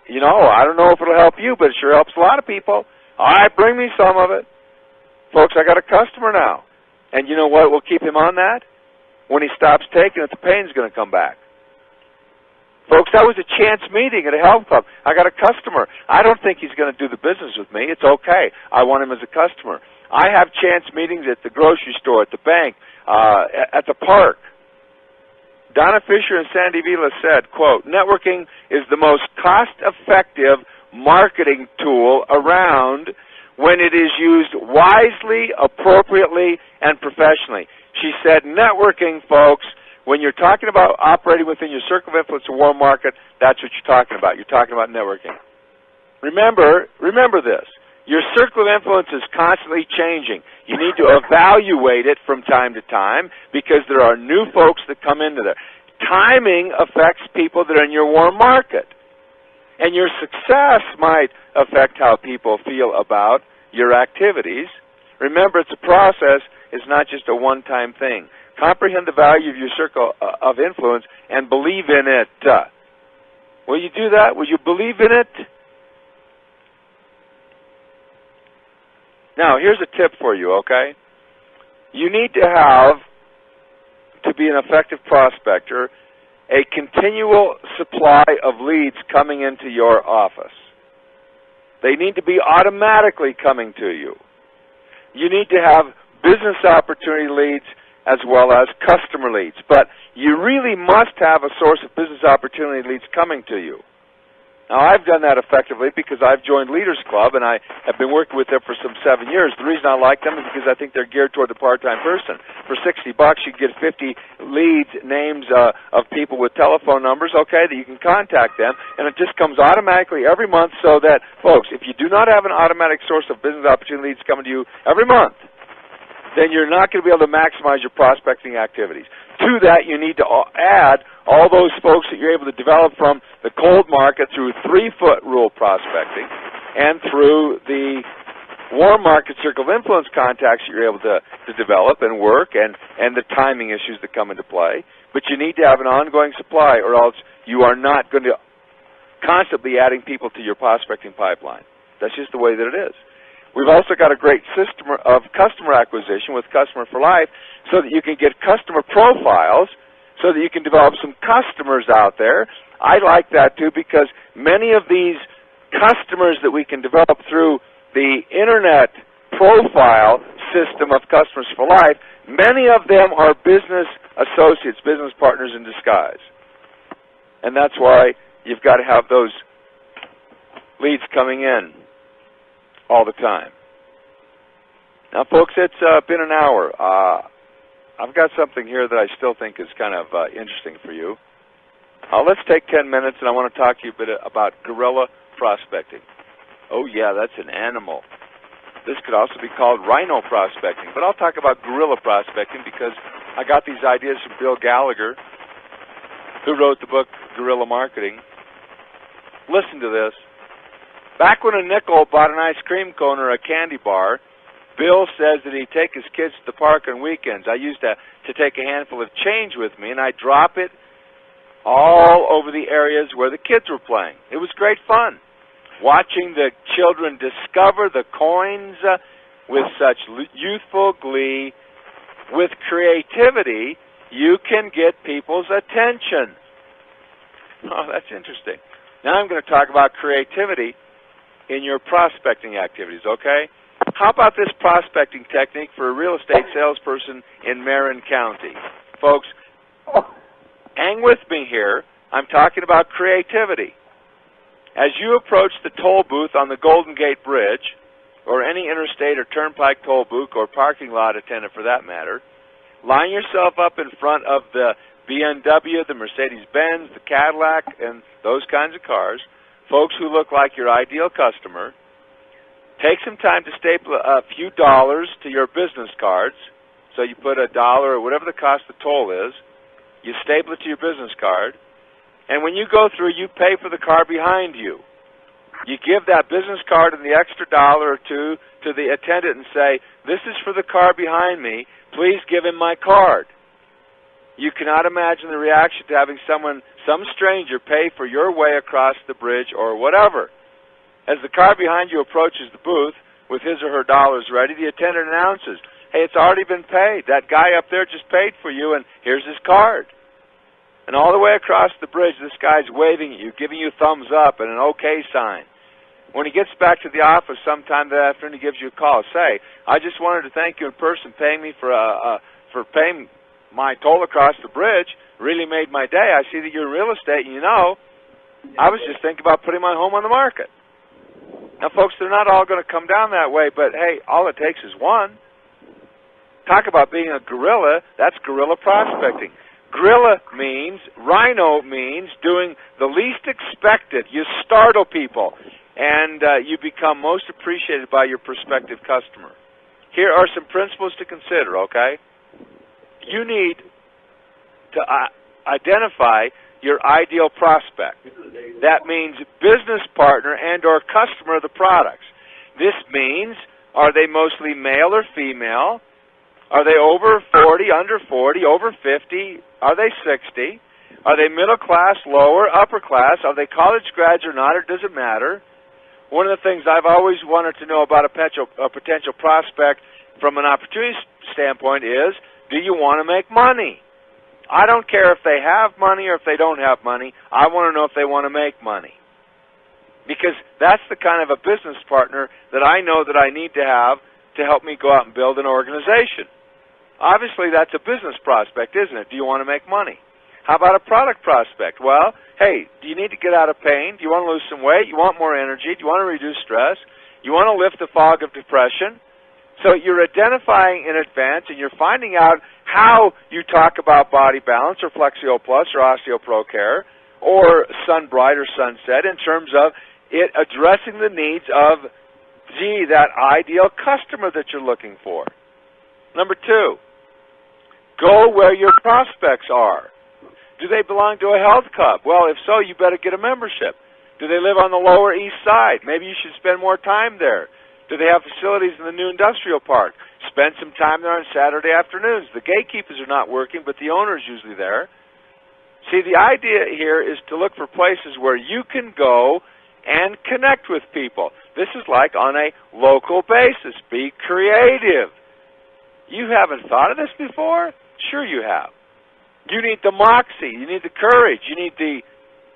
you know, I don't know if it'll help you, but it sure helps a lot of people. All right, bring me some of it. Folks, I got a customer now. And you know what will keep him on that? When he stops taking it, the pain's going to come back. Folks, that was a chance meeting at a health club. I got a customer. I don't think he's going to do the business with me. It's okay. I want him as a customer. I have chance meetings at the grocery store, at the bank, at the park. Donna Fisher and Sandy Vila said, quote, networking is the most cost-effective marketing tool around when it is used wisely, appropriately, and professionally. She said, networking, folks, when you're talking about operating within your circle of influence or warm market, that's what you're talking about. You're talking about networking. Remember this. Your circle of influence is constantly changing. You need to evaluate it from time to time because there are new folks that come into there. Timing affects people that are in your warm market. And your success might affect how people feel about your activities. Remember, it's a process. It's not just a one-time thing. Comprehend the value of your circle of influence and believe in it. Will you do that? Will you believe in it? Now, here's a tip for you, okay? You need to be an effective prospector, a continual supply of leads coming into your office. They need to be automatically coming to you. You need to have business opportunity leads as well as customer leads. But you really must have a source of business opportunity leads coming to you. Now, I've done that effectively because I've joined Leaders Club, and I have been working with them for some 7 years. The reason I like them is because I think they're geared toward the part-time person. For $60, you get 50 leads, names of people with telephone numbers, okay, that you can contact them, and it just comes automatically every month so that, folks, if you do not have an automatic source of business opportunity leads coming to you every month, then you're not going to be able to maximize your prospecting activities. To that, you need to add all those folks that you're able to develop from the cold market through 3-foot rule prospecting and through the warm market circle of influence contacts that you're able to develop and work and the timing issues that come into play. But you need to have an ongoing supply or else you are not going to constantly adding people to your prospecting pipeline. That's just the way that it is. We've also got a great system of customer acquisition with Customer for Life so that you can get customer profiles so that you can develop some customers out there. I like that, too, because many of these customers that we can develop through the Internet profile system of Customers for Life, many of them are business associates, business partners in disguise. And that's why you've got to have those leads coming in all the time. Now, folks, it's been an hour. I've got something here that I still think is kind of interesting for you. Let's take 10 minutes, and I want to talk to you a bit about guerrilla prospecting. Oh, yeah, that's an animal. This could also be called rhino prospecting, but I'll talk about guerrilla prospecting because I got these ideas from Bill Gallagher, who wrote the book Guerrilla Marketing. Listen to this. Back when a nickel bought an ice cream cone or a candy bar, Bill says that he'd take his kids to the park on weekends. I used to take a handful of change with me, and I'd drop it all over the areas where the kids were playing. It was great fun, watching the children discover the coins with such youthful glee. With creativity, you can get people's attention. Oh, that's interesting. Now I'm going to talk about creativity in your prospecting activities, okay? How about this prospecting technique for a real estate salesperson in Marin County? Folks, hang with me here. I'm talking about creativity. As you approach the toll booth on the Golden Gate Bridge, or any interstate or turnpike toll booth or parking lot attendant for that matter, line yourself up in front of the BMW, the Mercedes-Benz, the Cadillac, and those kinds of cars, folks who look like your ideal customer. Take some time to staple a few dollars to your business cards. So you put $1 or whatever the cost of toll is. You staple it to your business card. And when you go through, you pay for the car behind you. You give that business card and the extra $1 or $2 to the attendant and say, "This is for the car behind me. Please give him my card." You cannot imagine the reaction to having some stranger pay for your way across the bridge or whatever. As the car behind you approaches the booth with his or her dollars ready, the attendant announces, "Hey, it's already been paid. That guy up there just paid for you, and here's his card." And all the way across the bridge, this guy's waving at you, giving you a thumbs up and an okay sign. When he gets back to the office sometime that afternoon, he gives you a call. Say, "I just wanted to thank you in person paying me for paying my toll across the bridge. Really made my day. I see that you're in real estate, and I was just thinking about putting my home on the market." Now, folks, they're not all going to come down that way, but, hey, all it takes is one. Talk about being a guerrilla. That's guerrilla prospecting. Rhino means doing the least expected. You startle people, and you become most appreciated by your prospective customer. Here are some principles to consider, okay? You need to identify your ideal prospect. That means business partner and or customer of the products. This means, are they mostly male or female? Are they over 40, under 40, over 50? Are they 60? Are they middle class, lower, upper class? Are they college grads or not, or does it matter? One of the things I've always wanted to know about a potential prospect from an opportunity standpoint is, do you want to make money? I don't care if they have money or if they don't have money. I want to know if they want to make money. Because that's the kind of a business partner that I know that I need to have to help me go out and build an organization. Obviously, that's a business prospect, isn't it? Do you want to make money? How about a product prospect? Well, hey, do you need to get out of pain? Do you want to lose some weight? You want more energy? Do you want to reduce stress? You want to lift the fog of depression? So you're identifying in advance, and you're finding out how you talk about Body Balance or Flexio Plus or OsteoPro Care or Sunbright or Sunset in terms of it addressing the needs of, that ideal customer that you're looking for. Number 2, go where your prospects are. Do they belong to a health club? Well, if so, you better get a membership. Do they live on the Lower East Side? Maybe you should spend more time there. Do they have facilities in the new industrial park? Spend some time there on Saturday afternoons. The gatekeepers are not working, but the owner is usually there. See, the idea here is to look for places where you can go and connect with people. This is like on a local basis. Be creative. You haven't thought of this before? Sure you have. You need the moxie. You need the courage. You need the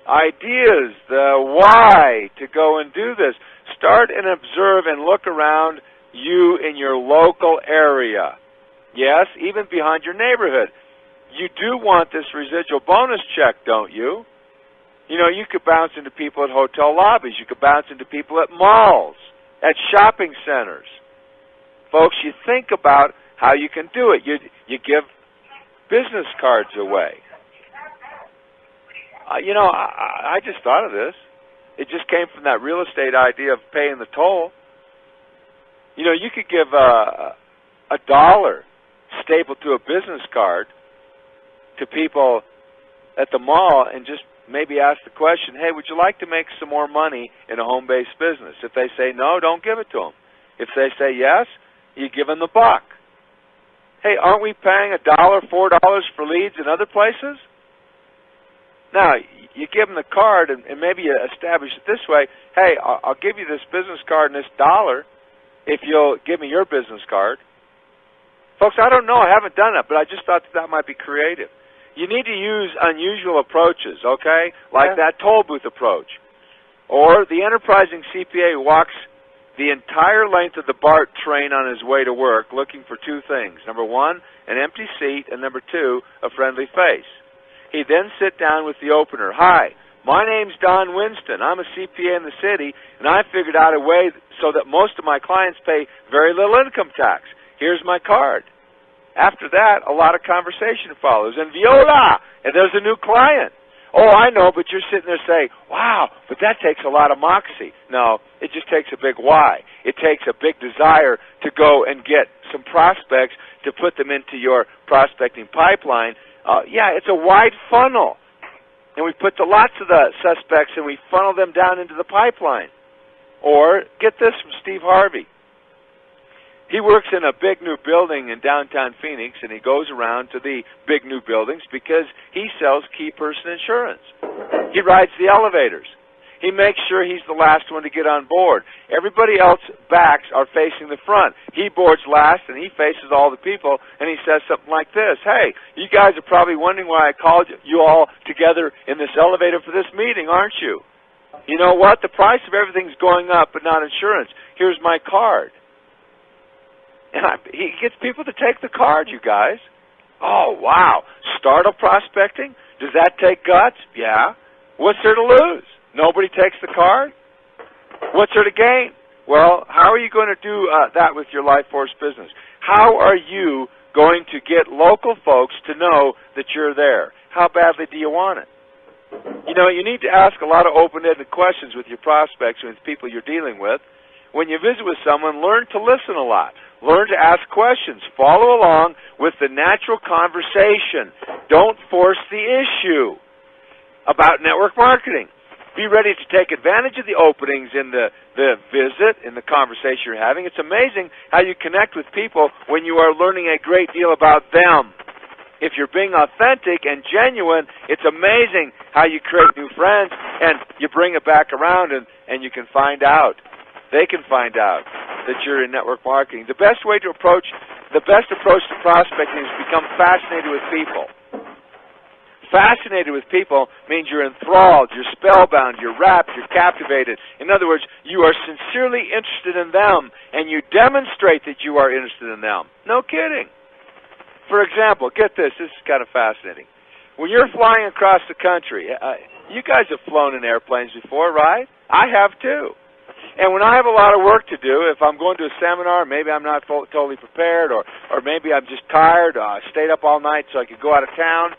ideas, the why to go and do this. Start and observe and look around you in your local area. Yes, even behind your neighborhood. You do want this residual bonus check, don't you? You know, you could bounce into people at hotel lobbies. You could bounce into people at malls, at shopping centers. Folks, you think about how you can do it. You give business cards away. I just thought of this. It just came from that real estate idea of paying the toll. You know, you could give $1 stapled to a business card to people at the mall and just maybe ask the question, hey, would you like to make some more money in a home-based business? If they say no, don't give it to them. If they say yes, you give them the buck. Hey, aren't we paying $1, $4 for leads in other places? Now, you give them the card, and maybe you establish it this way. Hey, I'll give you this business card and this $1 if you'll give me your business card. Folks, I don't know. I haven't done it, but I just thought that might be creative. You need to use unusual approaches, okay, like that toll booth approach. Or the enterprising CPA who walks the entire length of the BART train on his way to work looking for two things. Number one, an empty seat, and number two, a friendly face. He'd then sit down with the opener. Hi, my name's Don Winston. I'm a CPA in the city, and I figured out a way so that most of my clients pay very little income tax. Here's my card. After that, a lot of conversation follows. And Viola, and there's a new client. Oh, I know, but you're sitting there saying, wow, but that takes a lot of moxie. No, it just takes a big why. It takes a big desire to go and get some prospects to put them into your prospecting pipeline. Yeah, it's a wide funnel. And we put lots of the suspects and we funnel them down into the pipeline. Or, get this from Steve Harvey. He works in a big new building in downtown Phoenix, and he goes around to the big new buildings because he sells key person insurance. He rides the elevators. He makes sure he's the last one to get on board. Everybody else's backs are facing the front. He boards last, and he faces all the people, and he says something like this: hey, you guys are probably wondering why I called you all together in this elevator for this meeting, aren't you? You know what? The price of everything's going up, but not insurance. Here's my card. And he gets people to take the card, you guys. Oh, wow. Startup prospecting? Does that take guts? Yeah. What's there to lose? Nobody takes the card? What's there to gain? Well, how are you going to do that with your Life Force business? How are you going to get local folks to know that you're there? How badly do you want it? You know, you need to ask a lot of open-ended questions with your prospects and with people you're dealing with. When you visit with someone, learn to listen a lot. Learn to ask questions. Follow along with the natural conversation. Don't force the issue about network marketing. Be ready to take advantage of the openings in the visit, in the conversation you're having. It's amazing how you connect with people when you are learning a great deal about them. If you're being authentic and genuine, it's amazing how you create new friends and you bring it back around and you can find out. They can find out that you're in network marketing. The best approach to prospecting is to become fascinated with people. Fascinated with people means you're enthralled, you're spellbound, you're rapt, you're captivated. In other words, you are sincerely interested in them, and you demonstrate that you are interested in them. No kidding. For example, get this. This is kind of fascinating. When you're flying across the country, you guys have flown in airplanes before, right? I have too. And when I have a lot of work to do, if I'm going to a seminar, maybe I'm not totally prepared, or maybe I'm just tired, I stayed up all night so I could go out of town.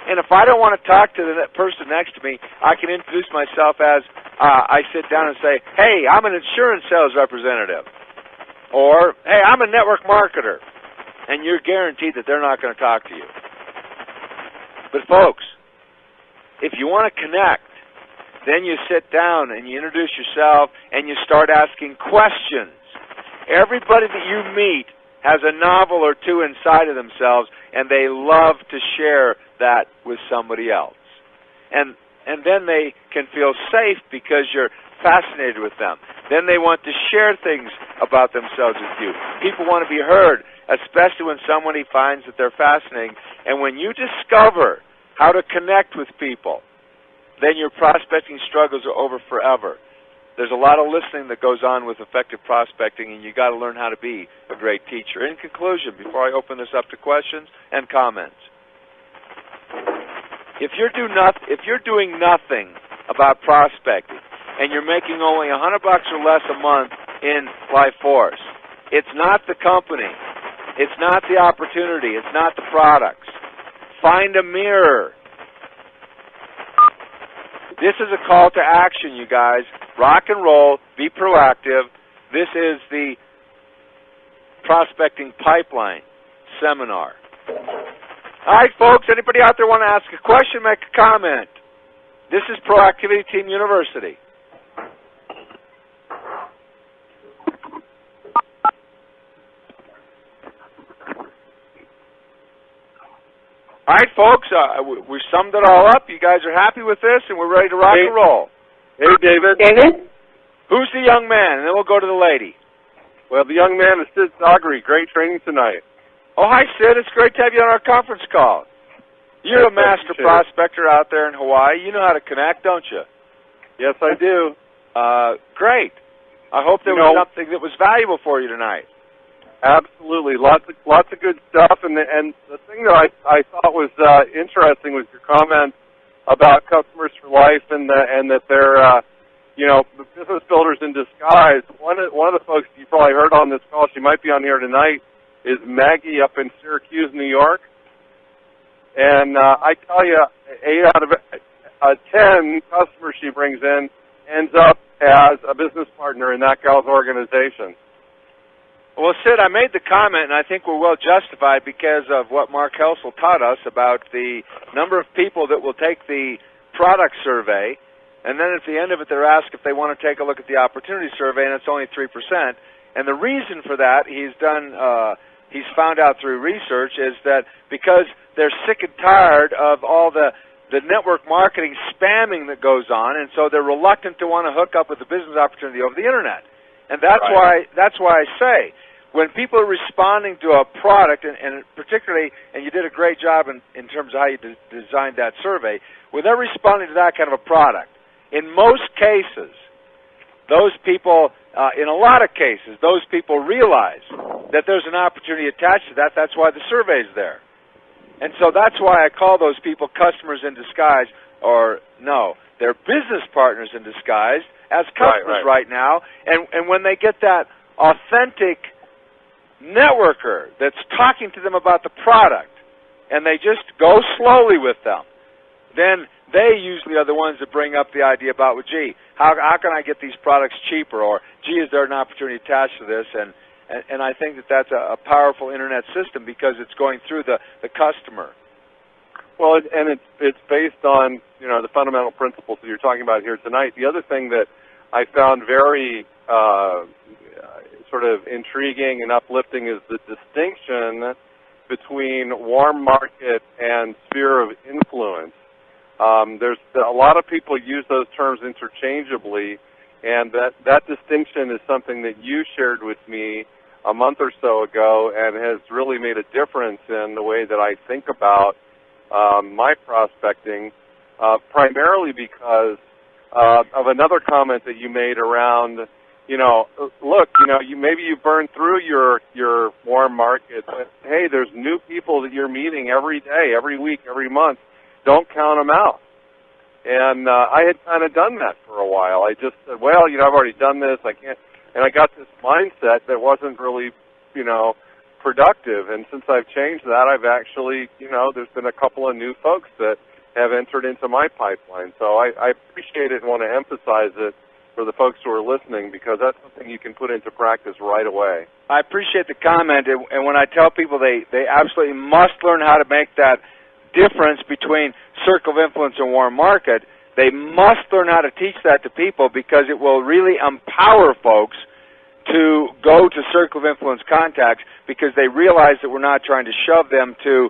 And if I don't want to talk to the person next to me, I can introduce myself as I sit down and say, hey, I'm an insurance sales representative. Or, hey, I'm a network marketer. And you're guaranteed that they're not going to talk to you. But folks, if you want to connect, then you sit down and you introduce yourself and you start asking questions. Everybody that you meet has a novel or two inside of themselves, and they love to share that with somebody else. And then they can feel safe because you're fascinated with them. Then they want to share things about themselves with you. People want to be heard, especially when somebody finds that they're fascinating. And when you discover how to connect with people, then your prospecting struggles are over forever. There's a lot of listening that goes on with effective prospecting, and you got to learn how to be a great teacher. In conclusion, before I open this up to questions and comments, if you're doing nothing about prospecting and you're making only $100 or less a month in Life Force, it's not the company, it's not the opportunity, it's not the products. Find a mirror. This is a call to action, you guys. Rock and roll. Be proactive. This is the Prospecting Pipeline Seminar. All right, folks, anybody out there want to ask a question, make a comment? This is Proactivity Team University. All right, folks, we summed it all up. You guys are happy with this, and we're ready to rock and roll. Hey, David. David? Who's the young man? And then we'll go to the lady. Well, the young man is Sid Augury. Great training tonight. Oh, hi, Sid. It's great to have you on our conference call. You're a master prospector out there in Hawaii. You know how to connect, don't you? Yes, I do. Great. I hope there was something that was valuable for you tonight. Absolutely, lots of good stuff. And the thing that I thought was interesting was your comment about customers for life and that they're business builders in disguise. One of the folks you probably heard on this call, she might be on here tonight, is Maggie up in Syracuse, New York. And I tell you, 8 out of 10 customers she brings in ends up as a business partner in that gal's organization. Well, Sid, I made the comment, and I think we're well justified because of what Mark Helsel taught us about the number of people that will take the product survey, and then at the end of it they're asked if they want to take a look at the opportunity survey, and it's only 3%. And the reason for that, he's found out through research, is that because they're sick and tired of all the network marketing spamming that goes on, and so they're reluctant to want to hook up with a business opportunity over the Internet. And that's why I say, when people are responding to a product, and particularly, and you did a great job in terms of how you designed that survey, when they're responding to that kind of a product, in most cases, those people, in a lot of cases, those people realize that there's an opportunity attached to that. That's why the survey's there. And so that's why I call those people customers in disguise, or no, they're business partners in disguise as customers right now. And when they get that authentic networker that's talking to them about the product, and they just go slowly with them, then they usually are the ones that bring up the idea about, well, gee, how can I get these products cheaper? Or, gee, is there an opportunity attached to this? And I think that that's a powerful Internet system because it's going through the customer. Well, and it's based on, the fundamental principles that you're talking about here tonight. The other thing that I found very sort of intriguing and uplifting is the distinction between warm market and sphere of influence. There's a lot of people use those terms interchangeably, and that distinction is something that you shared with me a month or so ago and has really made a difference in the way that I think about my prospecting, primarily because of another comment that you made around, look, maybe you burn through your warm market, but hey, there's new people that you're meeting every day, every week, every month. Don't count them out. And I had kind of done that for a while. I just said, well, I've already done this. I can't. And I got this mindset that wasn't really, productive. And since I've changed that, I've actually, there's been a couple of new folks that have entered into my pipeline. So I appreciate it and want to emphasize it for the folks who are listening, because that's something you can put into practice right away. I appreciate the comment. And when I tell people they absolutely must learn how to make that difference between circle of influence and warm market, they must learn how to teach that to people, because it will really empower folks to go to circle of influence contacts, because they realize that we're not trying to shove them to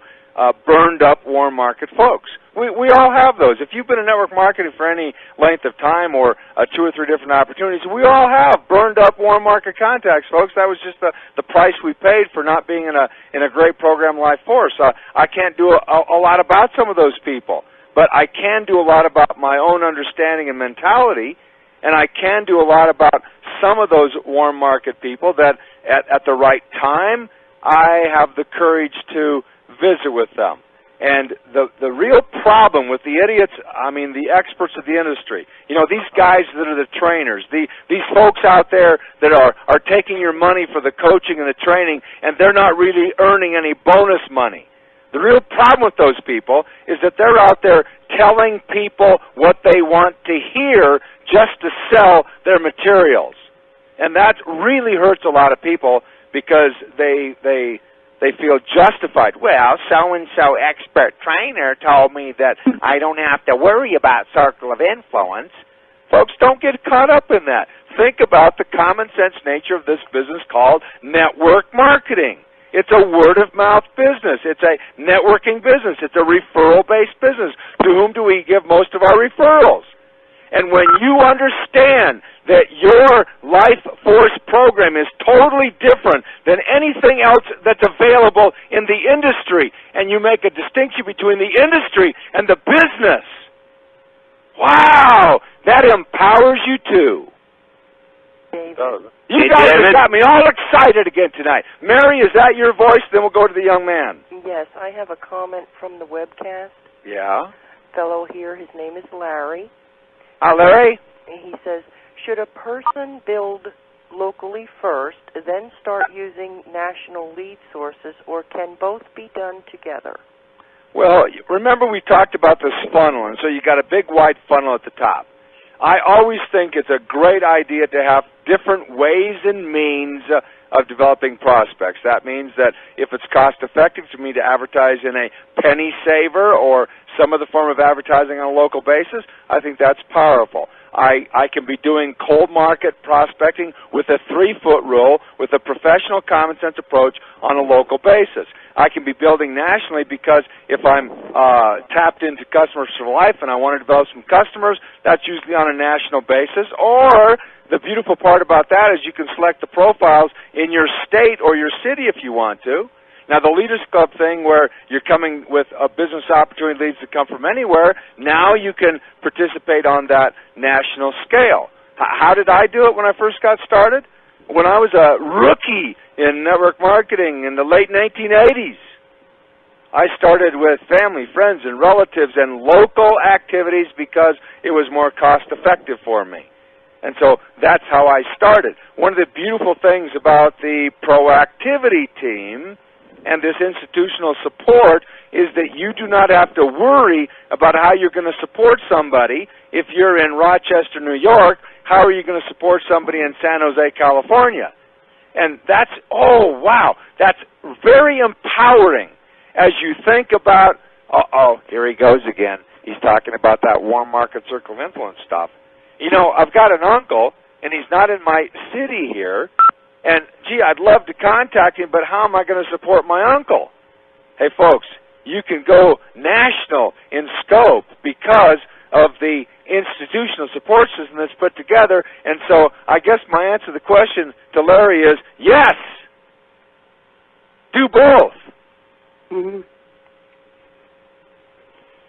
burned up warm market folks. We all have those. If you've been in network marketing for any length of time, or 2 or 3 different opportunities, we all have burned up warm market contacts, folks. That was just the price we paid for not being in a great program like Force. I can't do a lot about some of those people, but I can do a lot about my own understanding and mentality, and I can do a lot about some of those warm market people that at the right time I have the courage to visit with them. And the real problem with the idiots, the experts of the industry, these guys that are the trainers, these folks out there that are taking your money for the coaching and the training, and they're not really earning any bonus money. The real problem with those people is that they're out there telling people what they want to hear just to sell their materials. And that really hurts a lot of people, because they feel justified. Well, so-and-so expert trainer told me that I don't have to worry about circle of influence. Folks, don't get caught up in that. Think about the common sense nature of this business called network marketing. It's a word-of-mouth business. It's a networking business. It's a referral-based business. To whom do we give most of our referrals? And when you understand that your Life Force program is totally different than anything else that's available in the industry, and you make a distinction between the industry and the business, wow, that empowers you too. David. You Hey, guys David. have got me all excited again tonight. Mary, is that your voice? Then we'll go to the young man. Yes, I have a comment from the webcast. Yeah. Fellow here, his name is Larry. Larry? And he says, should a person build locally first, then start using national lead sources, or can both be done together? Well, remember we talked about this funnel, and so you got a big wide funnel at the top. I always think it's a great idea to have different ways and means of developing prospects. That means that if it's cost effective for me to advertise in a penny saver or some other form of advertising on a local basis, I think that's powerful. I can be doing cold market prospecting with a 3-foot rule with a professional common sense approach on a local basis. I can be building nationally because if I'm tapped into customers for life and I want to develop some customers, that's usually on a national basis. Or the beautiful part about that is you can select the profiles in your state or your city if you want to. Now, the Leaders Club thing where you're coming with a business opportunity leads that come from anywhere, now you can participate on that national scale. How did I do it when I first got started? When I was a rookie in network marketing in the late 1980s. I started with family, friends, and relatives and local activities because it was more cost effective for me. And so that's how I started. One of the beautiful things about the Proactivity team and this institutional support is that you do not have to worry about how you're going to support somebody. If you're in Rochester, New York, how are you going to support somebody in San Jose, California? And that's, oh, wow, that's very empowering as you think about, here he goes again. He's talking about that warm market circle of influence stuff. You know, I've got an uncle, and he's not in my city here, and, gee, I'd love to contact him, but how am I going to support my uncle? Hey, folks, you can go national in scope because of the institutional support system that's put together. And so I guess my answer to the question to Larry is yes. Do both. Mm-hmm.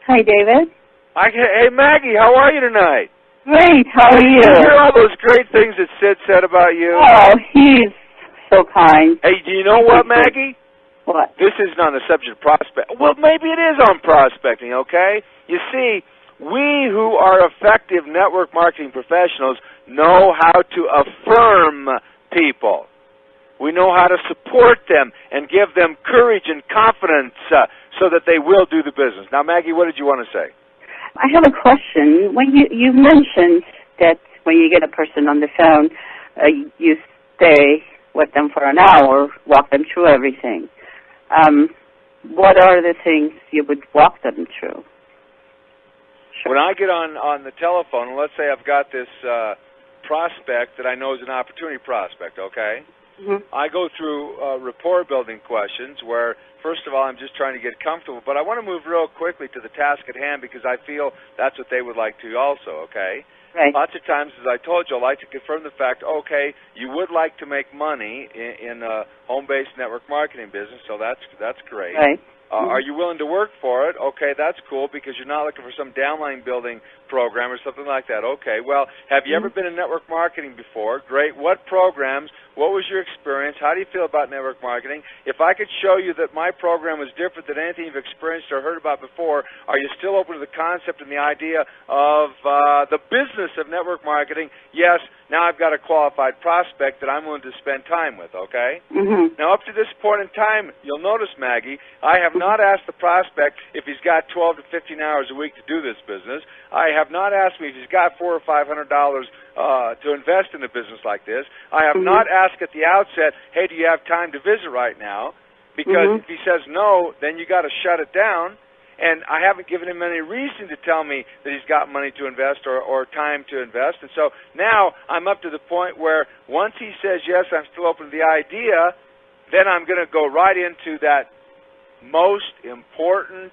Hi, David. Hey, Maggie, how are you tonight? Great. How are you? Did you hear all those great things that Sid said about you? Oh, he's so kind. Hey, do you know what, Maggie? What? This isn't on the subject of prospect. Well, maybe it is on prospecting, okay? You see, we who are effective network marketing professionals know how to affirm people. We know how to support them and give them courage and confidence so that they will do the business. Now, Maggie, what did you want to say? I have a question. When you mentioned that when you get a person on the phone, you stay with them for an hour, walk them through everything. What are the things you would walk them through? Sure. When I get on the telephone, and let's say I've got this prospect that I know is an opportunity prospect, okay? Mm-hmm. I go through rapport-building questions where, first of all, I'm just trying to get comfortable, but I want to move real quickly to the task at hand because I feel that's what they would like to also, okay? Right. Lots of times, as I told you, I like to confirm the fact, okay, you would like to make money in a home-based network marketing business, so that's great. Right. Are you willing to work for it? Okay, that's cool because you're not looking for some downline building program or something like that. Okay, well, have you ever been in network marketing before? Great. What programs? What was your experience? How do you feel about network marketing? If I could show you that my program was different than anything you've experienced or heard about before, are you still open to the concept and the idea of the business of network marketing? Yes, now I've got a qualified prospect that I'm willing to spend time with, okay? Mm-hmm. Now, up to this point in time, you'll notice, Maggie, I have not asked the prospect if he's got 12 to 15 hours a week to do this business. I have not asked me if he's got $400 or $500 to invest in a business like this. I have not asked at the outset, hey, do you have time to visit right now? Because if he says no, then you got to shut it down. And I haven't given him any reason to tell me that he's got money to invest or time to invest. And so now I'm up to the point where once he says, yes, I'm still open to the idea, then I'm going to go right into that most important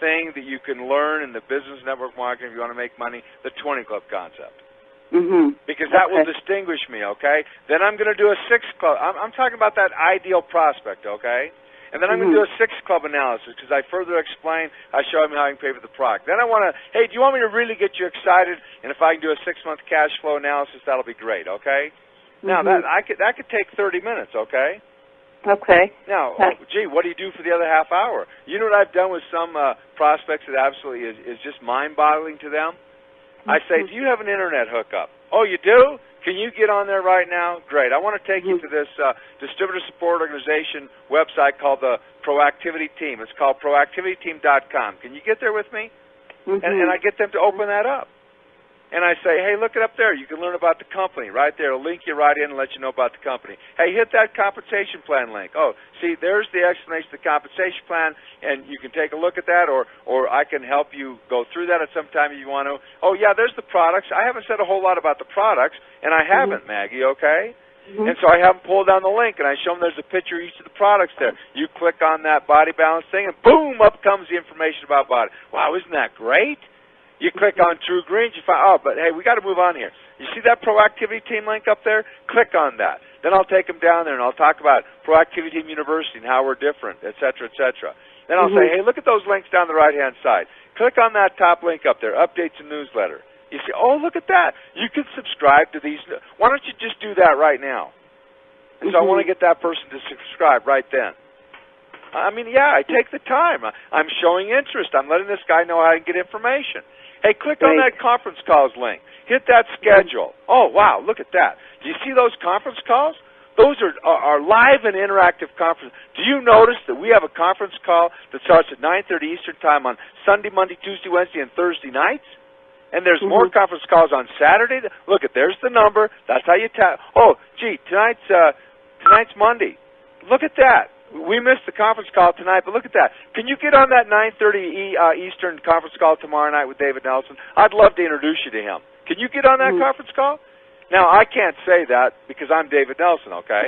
thing that you can learn in the business network marketing if you want to make money, the 20 Club concept. Because that will distinguish me, okay? Then I'm going to do a 6 Club. I'm talking about that ideal prospect, okay? And then I'm going to do a 6 Club analysis because I further explain, I show him how I can pay for the product. Then I want to, hey, do you want me to really get you excited? And if I can do a 6-month cash flow analysis, that'll be great, okay? Now that could take 30 minutes, okay? Okay. Now, gee, what do you do for the other half hour? You know what I've done with some prospects that absolutely is just mind-boggling to them? I say, do you have an internet hookup? Oh, you do? Can you get on there right now? Great. I want to take you to this distributor support organization website called the Proactivity Team. It's called proactivityteam.com. Can you get there with me? And I get them to open that up. And I say, hey, look it up there. You can learn about the company right there. It'll link you right in and let you know about the company. Hey, hit that compensation plan link. Oh, see, there's the explanation of the compensation plan, and you can take a look at that, or I can help you go through that at some time if you want to. Oh, yeah, there's the products. I haven't said a whole lot about the products, and I haven't, Maggie, okay? And so I have them pull down the link, and I show them there's a picture of each of the products there. You click on that body balance thing, and boom, up comes the information about body. Wow, isn't that great? You click on True Greens, you find, oh, but hey, we got to move on here. You see that Proactivity Team link up there? Click on that. Then I'll take them down there, and I'll talk about Proactivity Team University and how we're different, et cetera, et cetera. Then I'll say, hey, look at those links down the right-hand side. Click on that top link up there, Updates and Newsletter. You see, oh, look at that. You can subscribe to these. Why don't you just do that right now? And so I want to get that person to subscribe right then. I mean, yeah, I take the time. I'm showing interest. I'm letting this guy know how to get information. Hey, click on that conference calls link. Hit that schedule. Oh, wow, look at that. Do you see those conference calls? Those are live and interactive conferences. Do you notice that we have a conference call that starts at 9:30 Eastern Time on Sunday, Monday, Tuesday, Wednesday, and Thursday nights? And there's more conference calls on Saturday. Look, there's the number. That's how you tap. Oh, gee, tonight's Monday. Look at that. We missed the conference call tonight, but look at that. Can you get on that 9:30 Eastern conference call tomorrow night with David Nelson? I'd love to introduce you to him. Can you get on that conference call? Now, I can't say that because I'm David Nelson, okay?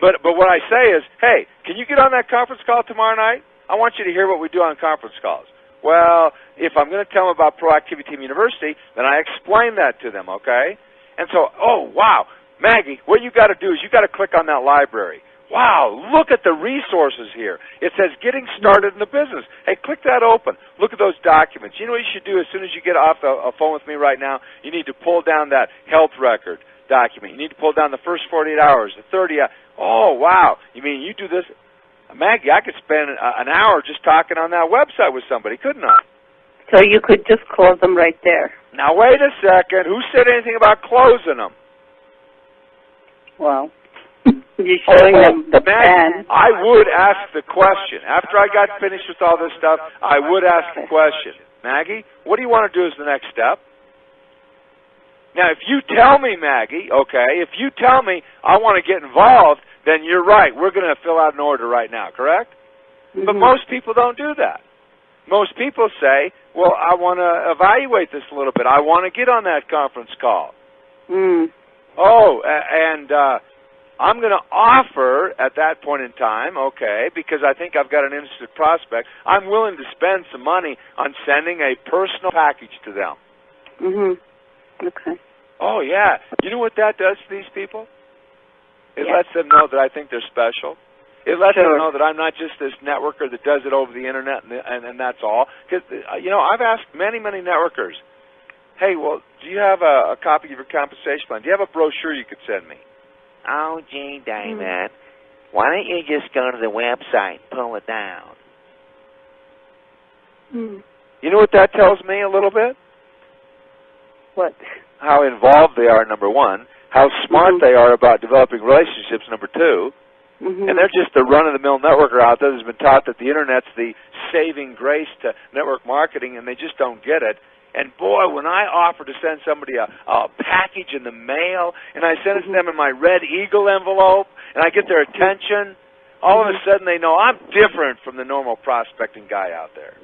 but what I say is, hey, can you get on that conference call tomorrow night? I want you to hear what we do on conference calls. Well, if I'm going to tell them about Proactivity Team University, then I explain that to them, okay? And so, oh, wow, Maggie, what you got to do is you got to click on that library. Wow, look at the resources here. It says getting started in the business. Hey, click that open. Look at those documents. You know what you should do as soon as you get off a phone with me right now? You need to pull down that health record document. You need to pull down the first 48 hours, the 30 hours. Oh, wow. You mean you do this? Maggie, I could spend an hour just talking on that website with somebody, couldn't I? So you could just close them right there. Now, wait a second. Who said anything about closing them? Well, you're showing them the plan. I would ask the question. After I got finished with all this stuff, I would ask the question. Maggie, what do you want to do as the next step? Now, if you tell me, Maggie, okay, if you tell me I want to get involved, then you're right. We're going to fill out an order right now, correct? But most people don't do that. Most people say, well, I want to evaluate this a little bit. I want to get on that conference call. Oh, and I'm going to offer at that point in time, okay, because I think I've got an interested prospect, I'm willing to spend some money on sending a personal package to them. Okay. Oh, yeah. You know what that does to these people? It lets them know that I think they're special. It lets them know that I'm not just this networker that does it over the Internet and that's all. Because, you know, I've asked many, many networkers, hey, well, do you have a copy of your compensation plan? Do you have a brochure you could send me? Oh, gee, David, why don't you just go to the website and pull it down? You know what that tells me a little bit? What? How involved they are, number one. How smart they are about developing relationships, number two. And they're just a run-of-the-mill networker out there that's been taught that the Internet's the saving grace to network marketing, and they just don't get it. And, boy, when I offer to send somebody a package in the mail, and I send it to them in my Red Eagle envelope, and I get their attention, all of a sudden they know I'm different from the normal prospecting guy out there.